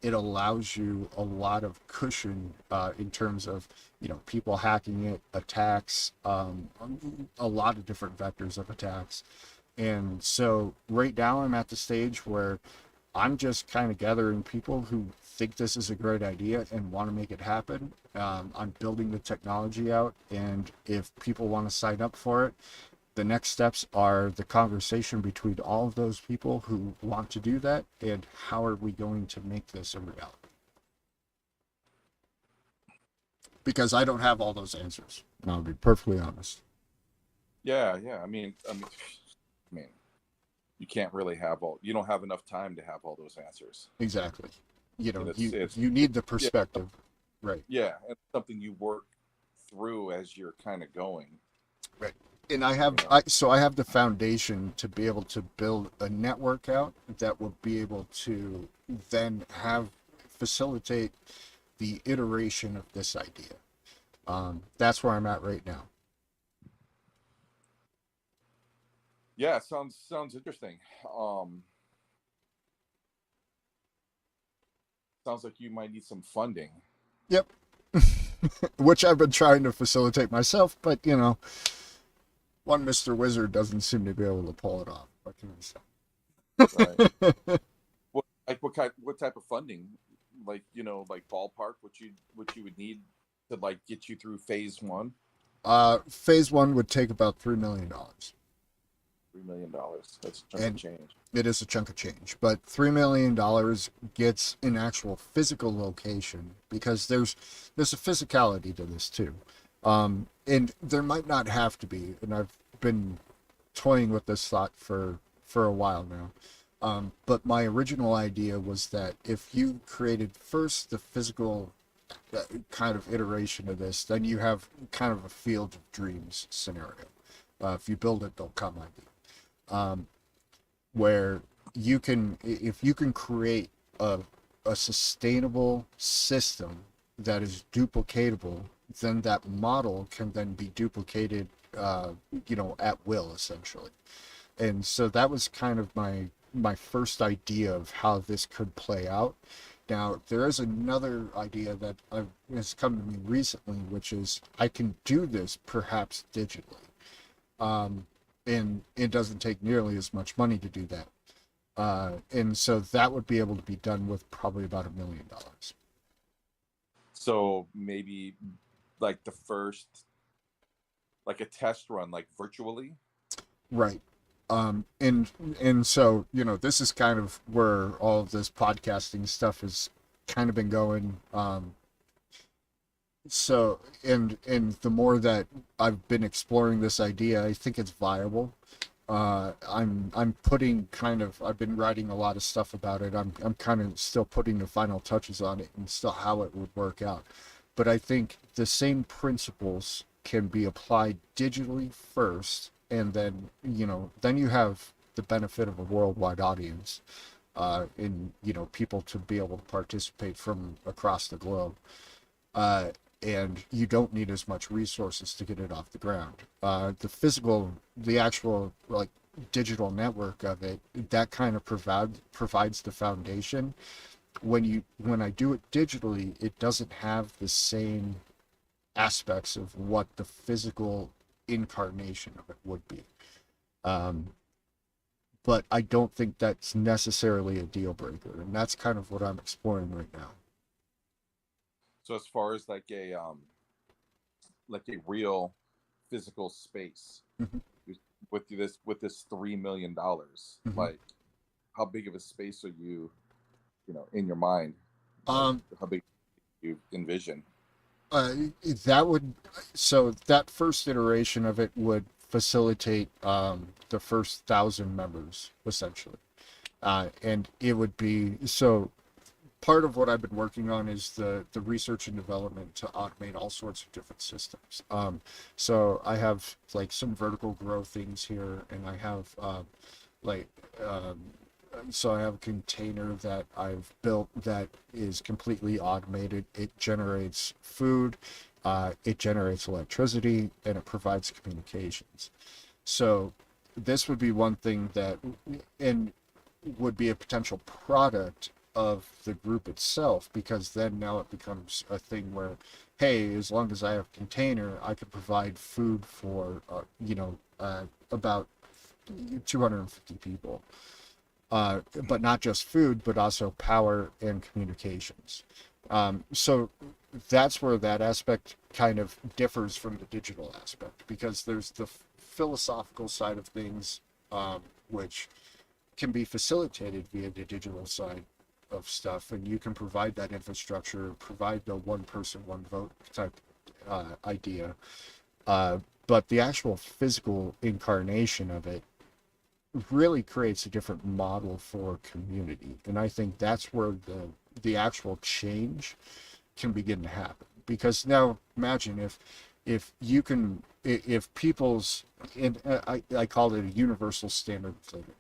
it allows you a lot of cushion in terms of people hacking it, attacks, a lot of different vectors of attacks. And so right now I'm at the stage where I'm just kind of gathering people who think this is a great idea and want to make it happen. I'm building the technology out, and if people want to sign up for it, the next steps are the conversation between all of those people who want to do that, and how are we going to make this a reality? Because I don't have all those answers. I'll be perfectly honest. Yeah, yeah. I mean, you can't really have all. You don't have enough time to have all those answers. Exactly. And You need the yeah, perspective, right? yeah, it's something you work through as you're kind of going. Right. And You know, I have the foundation to be able to build a network out that will be able to then have facilitate the iteration of this idea. That's where I'm at right now. yeah, sounds interesting. Um, Sounds like you might need some funding. Yep. Which I've been trying to facilitate myself, but one Mr. Wizard doesn't seem to be able to pull it off. What can Right. I say? What type of funding? Like like ballpark, what you would need to like get you through phase one. Phase one would take about $3 million. $3 million. That's a chunk of And change. it is a chunk of change, but $3 million gets an actual physical location, because there's a physicality to this too. And there might not have to be, and I've been toying with this thought for a while now. But my original idea was that if you created first the physical kind of iteration of this, then you have kind of a field of dreams scenario. If you build it, they'll come idea. Where if you can create a sustainable system that is duplicatable, then that model can then be duplicated, at will, essentially. And so that was kind of my first idea of how this could play out. Now, there is another idea that has come to me recently, which is I can do this perhaps digitally. And it doesn't take nearly as much money to do that. And so that would be able to be done with probably about $1 million. So maybe like the first, like a test run, like virtually. Right. And so, this is kind of where all of this podcasting stuff has kind of been going. So, and the more that I've been exploring this idea, I think it's viable. I'm putting I've been writing a lot of stuff about it. I'm kind of still putting the final touches on it and still how it would work out. But I think the same principles can be applied digitally first, and then then you have the benefit of a worldwide audience, and people to be able to participate from across the globe. Uh, and you don't need as much resources to get it off the ground. The actual like digital network of it, that kind of provides the foundation. When I do it digitally, it doesn't have the same aspects of what the physical incarnation of it would be. Um, but I don't think that's necessarily a deal breaker, and that's kind of what I'm exploring right now. So as far as like a real physical space Mm-hmm. with this $3 million, Mm-hmm. like how big of a space are you in your mind, like Um, how big you envision? uh, that would, so that first iteration of it would facilitate the first 1,000 members essentially, and it would be so. Part of what I've been working on is the research and development to automate all sorts of different systems. So I have like some vertical grow things here, and I have like um, so I have a container that I've built that is completely automated. It generates food, it generates electricity, and it provides communications. So this would be one thing that, and would be a potential product of the group itself, because then now it becomes a thing where, hey, as long as I have a container, I could provide food for about 250 people, but not just food, but also power and communications. So that's where that aspect kind of differs from the digital aspect, because there's the philosophical side of things, which can be facilitated via the digital side of stuff, and you can provide that infrastructure, provide the one person, one vote type idea. But the actual physical incarnation of it really creates a different model for community, and I think that's where the actual change can begin to happen. Because now imagine if you can, if people's, and I call it a universal standard of living.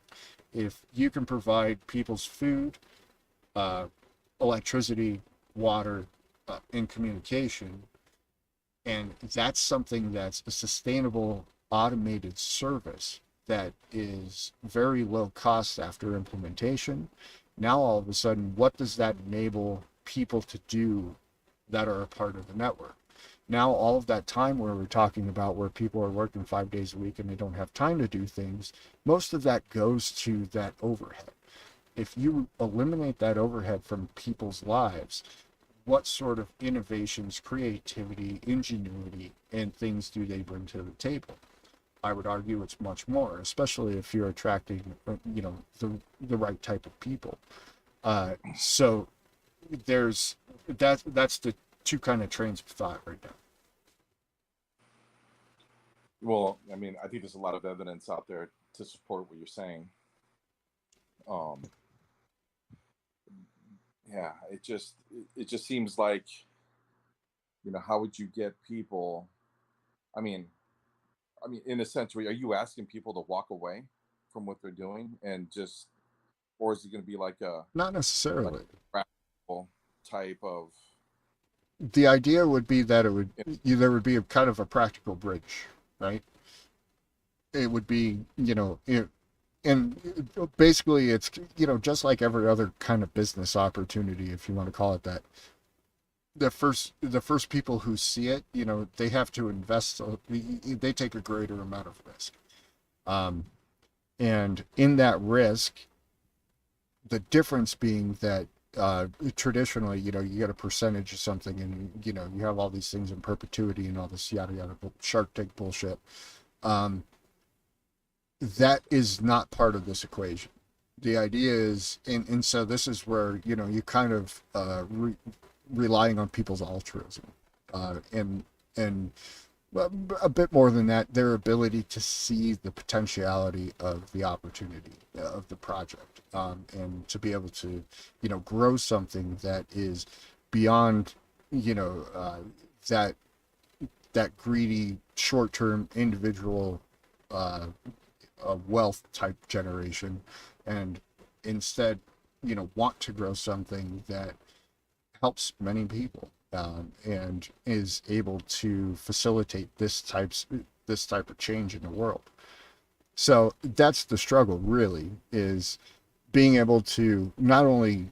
If you can provide people's food, uh, electricity, water, and communication, and that's something that's a sustainable automated service that is very low cost after implementation. Now all of a sudden, what does that enable people to do that are a part of the network? Now all of that time where we're talking about, where people are working 5 days a week and they don't have time to do things, most of that goes to that overhead. If you eliminate that overhead from people's lives, what sort of innovations, creativity, ingenuity, and things do they bring to the table? I would argue it's much more, especially if you're attracting, the right type of people. So there's that's the two kind of trains of thought right now. Well, I mean, I think there's a lot of evidence out there to support what you're saying. Um, yeah, it just seems like, how would you get people? I mean, in a sense, are you asking people to walk away from what they're doing and just, or is it going to be like a Not like necessarily. a practical type of? The idea would be that there would be a kind of a practical bridge, right? It would be, and basically it's, just like every other kind of business opportunity, if you want to call it that. The first people who see it, they have to invest. They take a greater amount of risk, um, and in that risk, the difference being that traditionally, you get a percentage of something, and you have all these things in perpetuity and all this yada yada Shark Tank bullshit. Um, that is not part of this equation. The idea is, and so this is where you kind of relying on people's altruism, and well, a bit more than that, their ability to see the potentiality of the opportunity of the project, and to be able to, grow something that is beyond, that greedy short-term individual uh, wealth type generation, and instead, want to grow something that helps many people, and is able to facilitate this type of change in the world. So that's the struggle, really, is being able to not only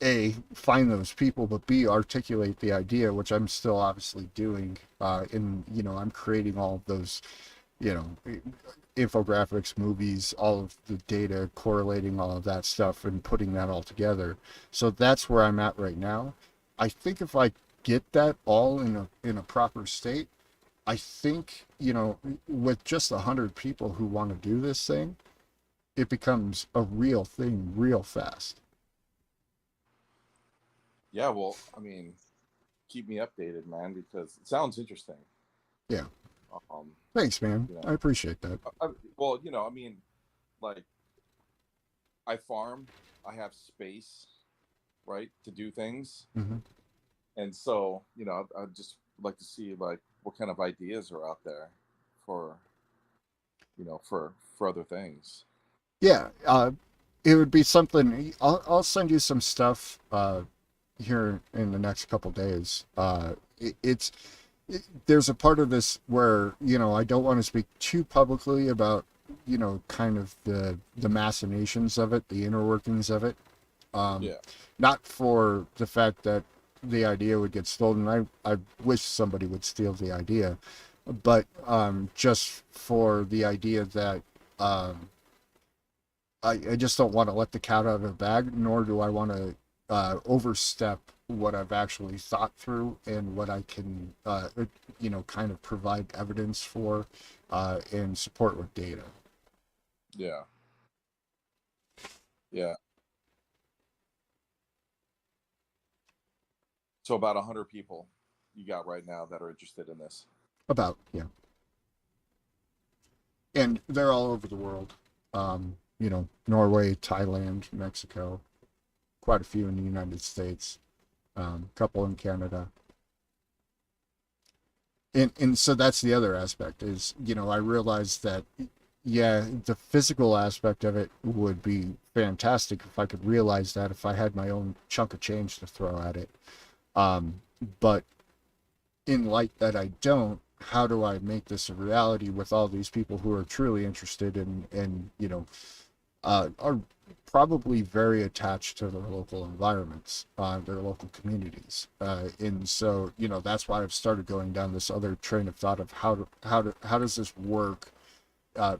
a find those people, but b articulate the idea, which I'm still obviously doing. I'm creating all of those, you know infographics, movies, all of the data, correlating all of that stuff and putting that all together. So that's where I'm at right now. I think if I get that all in a proper state, I think, with just 100 people who want to do this thing, it becomes a real thing real fast. Yeah, well, I mean, keep me updated, man, because it sounds interesting. Yeah. Um, Thanks, man. you I know, appreciate that. well, I mean, like I farm, I have space, right, to do things, Hmm. and so I'd just like to see like what kind of ideas are out there for for other things. Yeah. It would be something. I'll send you some stuff here in the next couple days. There's a part of this where I don't want to speak too publicly about kind of the machinations of it, the inner workings of it. Um, Yeah, Not for the fact that the idea would get stolen. I wish somebody would steal the idea, but just for the idea that um, I just don't want to let the cat out of the bag, nor do I want to overstep what I've actually thought through and what I can, kind of provide evidence for and support with data. yeah, yeah. So about 100 people you got right now that are interested in this. About, yeah. And they're all over the world. Norway, Thailand, Mexico, quite a few in the United States, a couple in Canada. And so that's the other aspect is, I realized that, yeah, the physical aspect of it would be fantastic if I could realize that if I had my own chunk of change to throw at it. Um, but in light that I don't, how do I make this a reality with all these people who are truly interested in are probably very attached to their local environments, their local communities, and so that's why I've started going down this other train of thought of how does this work?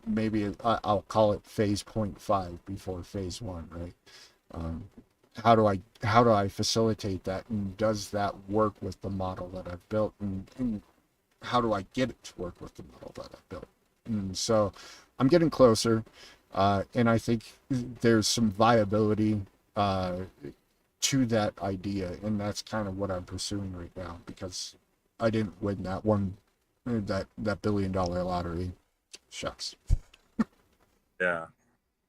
Maybe I'll call it phase point five before phase one, right? Um, how do I facilitate that, and does that work with the model that I've built, and how do I get it to work with the model that I've built? And so I'm getting closer, and I think there's some viability uh, to that idea, and that's kind of what I'm pursuing right now because I didn't win that $1 billion lottery. Shucks. Yeah.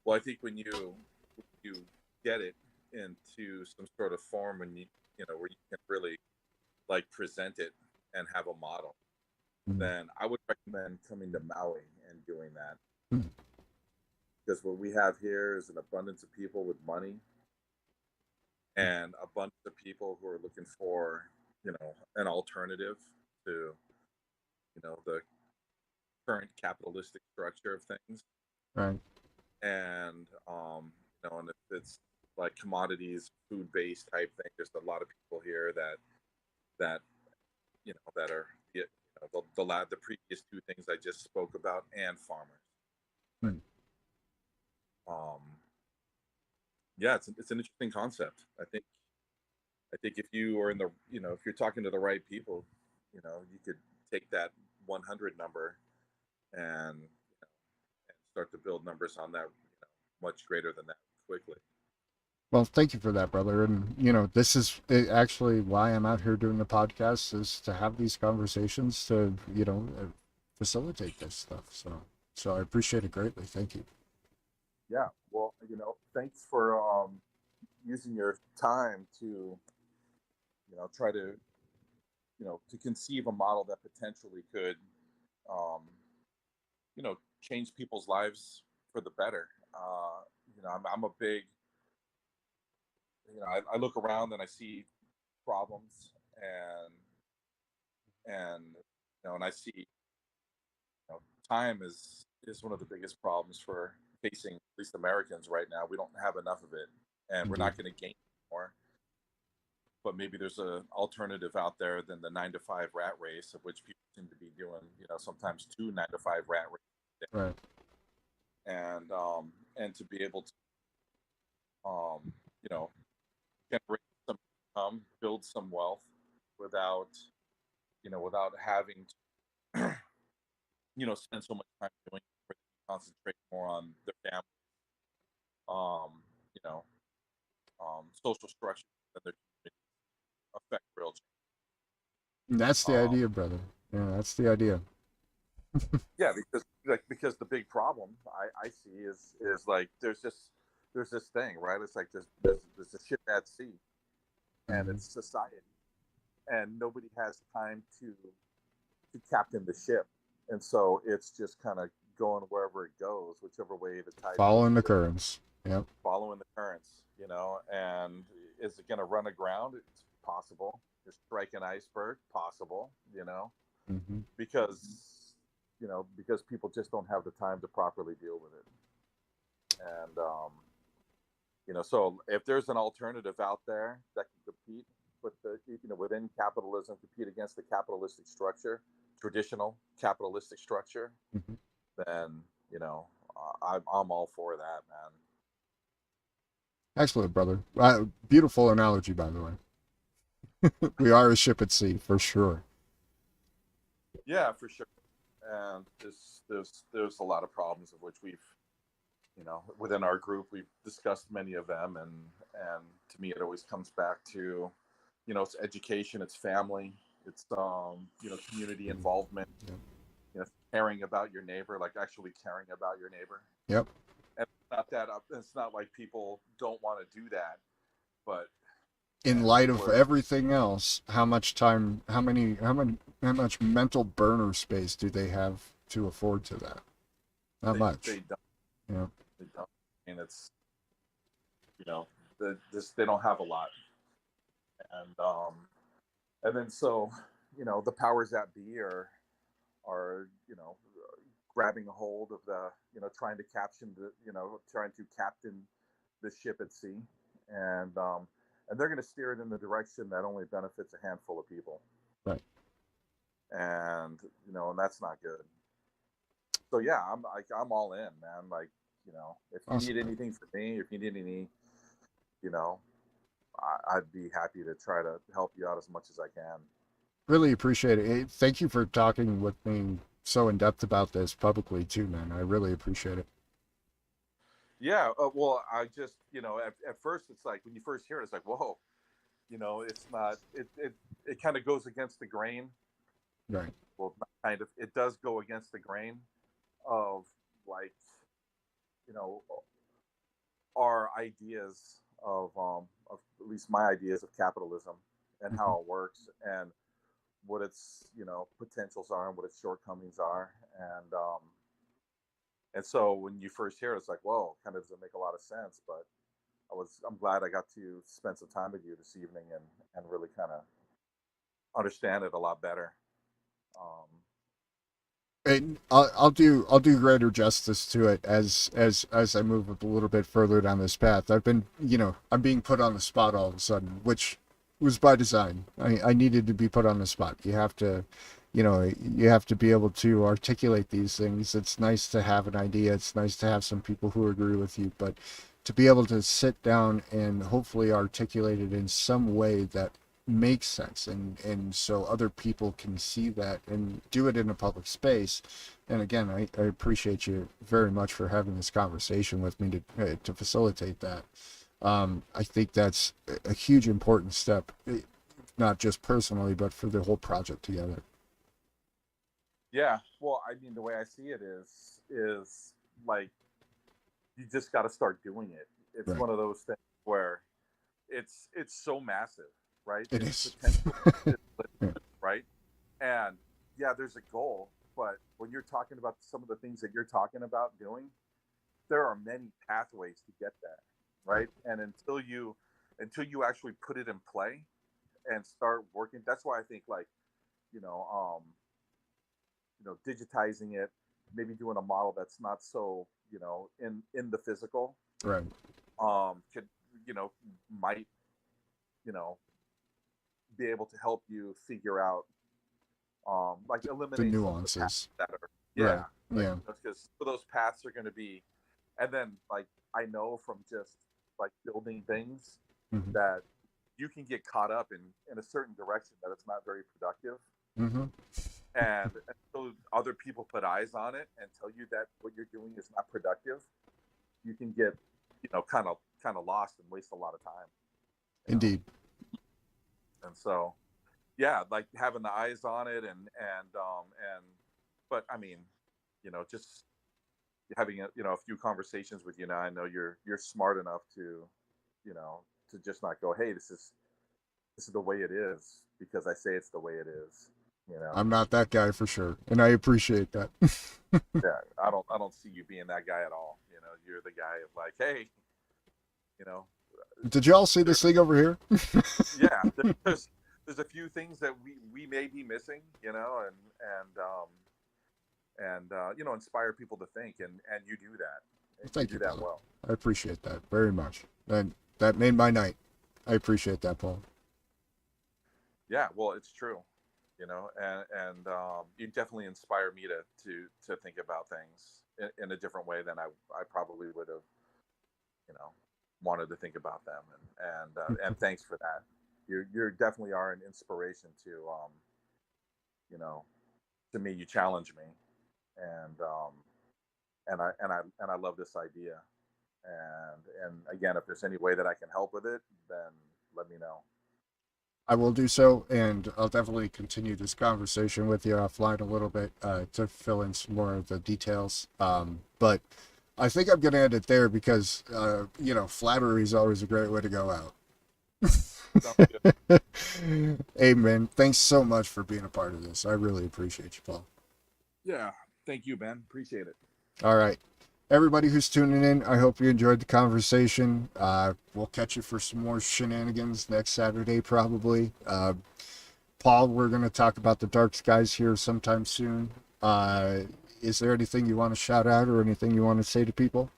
Well, I think when you get it into some sort of form and where you can really like present it and have a model, Mm. then I would recommend coming to Maui and doing that, Mm. because what we have here is an abundance of people with money and a bunch of people who are looking for an alternative to the current capitalistic structure of things. Right. And and if it's like commodities, food based type thing, there's a lot of people here that that are the previous two things I just spoke about, and farmers. Mm. um yeah, it's an interesting concept. I think if you are in the if you're talking to the right people, you could take that 100 number and start to build numbers on that much greater than that quickly. Well, thank you for that, brother. And this is actually why I'm out here doing the podcast is to have these conversations to facilitate this stuff. So I appreciate it greatly. Thank you. Yeah, well, thanks for using your time to try to to conceive a model that potentially could um, change people's lives for the better. I'm a big I look around and I see problems, and I see time is one of the biggest problems for facing at least Americans right now. We don't have enough of it, and we're Indeed. not going to gain more. But maybe there's an alternative out there than the 9 to 5 rat race, of which people seem to be doing. Sometimes two 9 to 5 rat races, Right. and to be able to um, you know generate some income, build some wealth without without having to spend so much time doing it, where they can concentrate more on their family, um, you know, social structure and their community. That's the Um, idea, brother. Yeah, that's the idea. yeah, because the big problem I see is like there's this thing, right? It's like there's a ship at sea, and Hmm. it's society, and nobody has time to captain the ship, and so it's just kind of going wherever it goes, whichever way the tide Following the pushes it, currents. Yep. following the currents, you know. And is it going to run aground? It's possible. Is strike an iceberg? Possible, you know, Hmm. because because people just don't have the time to properly deal with it. And so if there's an alternative out there that can compete with the within capitalism, compete against the capitalistic structure, traditional capitalistic structure, Hmm. then I'm all for that, man. Excellent, brother. Beautiful analogy, by the way. We are a ship at sea for sure. Yeah, for sure. And there's a lot of problems of which we've within our group we've discussed many of them, and to me it always comes back to it's education, it's family, it's community Mhm. involvement, Yep. caring about your neighbor, like actually caring about your neighbor. Yep. And it's not like people don't want to do that, but In man, light people of are everything else, how much time, how much mental burner space do they have to afford to that? Not they much. don't Yep. they don't and it's you know they don't have a lot. And then so the powers that be are grabbing a hold of the trying to caption the trying to captain the ship at sea, and um and they're going to steer it in the direction that only benefits a handful of people. Right. And and that's not good. So yeah, I'm all in, man. Like, if you Awesome, need brother. anything from me, if you need any, you know I'd be happy to try to help you out as much as I can. Really appreciate it. Thank you for talking with me so in depth about this publicly too, man. I really appreciate it. Yeah, well, I just at first it's like when you first hear it, it's like, whoa, it's not it kind of goes against the grain. Right. Well, not kind of, it does go against the grain of, like, you know our ideas of at least my ideas of capitalism and Hmm. how it works, and what its potentials are and what its shortcomings are. And so when you first hear it, it's like, whoa, kind of doesn't make a lot of sense. But I'm glad I got to spend some time with you this evening, and really kind of understand it a lot better. um And I'll do greater justice to it as I move a little bit further down this path. I'm being put on the spot all of a sudden, which was by design. I needed to be put on the spot. You have to be able to articulate these things. It's nice to have an idea. It's nice to have some people who agree with you, but to be able to sit down and hopefully articulate it in some way that makes sense, and so other people can see that and do it in a public space. And again, I appreciate you very much for having this conversation with me to facilitate that. I think that's a huge important step, not just personally but for the whole project together. yeah, well, I mean, the way I see it is like, you just got to start doing it. It's Right. one of those things where it's so massive, right? It Its is. potential is Yeah. limitless, right? And yeah, there's a goal, but when you're talking about some of the things that you're talking about doing, there are many pathways to get there, Right. right? And until you actually put it in play and start working, that's why I think, like, you know, digitizing it, maybe doing a model that's not so in the physical, Right. could you know might you know be able to help you figure out, like, The eliminate some of the paths nuances. that are, Right. yeah, like, Yeah. because those paths are going to be. And then, like, I know from just, like, building things Hmm. that you can get caught up in a certain direction that it's not very productive, Hmm. and until other people put eyes on it and tell you that what you're doing is not productive, you can get kind of lost and waste a lot of time, you know Indeed. and so, yeah, like having the eyes on it, and but I mean, just having a few conversations with you now. I know you're smart enough to, to just not go, hey, this is the way it is because I say it's the way it is. You know, I'm not that guy for sure, and I appreciate that. yeah, I don't see you being that guy at all. You're the guy of like, hey, you know, Did y'all see there, this thing over here? yeah, there's a few things that we may be missing, and inspire people to think, and you do that, and you Thank you, do that brother. well. I appreciate that very much. And that made my night. I appreciate that, Paul. Yeah, well, it's true, and you definitely inspire me to think about things in a different way than I probably would have, you know, wanted to think about them, and thanks for that. You definitely are an inspiration you know, to me. You challenge me, and I love this idea, and again, if there's any way that I can help with it, then let me know. I will do so, and I'll definitely continue this conversation with you offline a little bit to fill in some more of the details. But I think I'm going to end it there because, flattery is always a great way to go out. Sounds good. Hey, man, thanks so much for being a part of this. I really appreciate you, Paul. Yeah, thank you, Ben. Appreciate it. All right. Everybody who's tuning in, I hope you enjoyed the conversation. We'll catch you for some more shenanigans next Saturday, probably. Paul, we're going to talk about the dark skies here sometime soon. Is there anything you want to shout out or anything you want to say to people?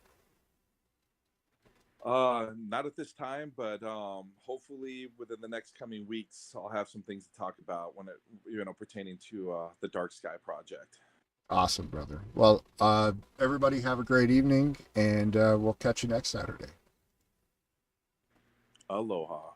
Not at this time, but hopefully within the next coming weeks, I'll have some things to talk about when it, pertaining to the Dark Sky project. Awesome, brother. Well, everybody have a great evening, and we'll catch you next Saturday. Aloha.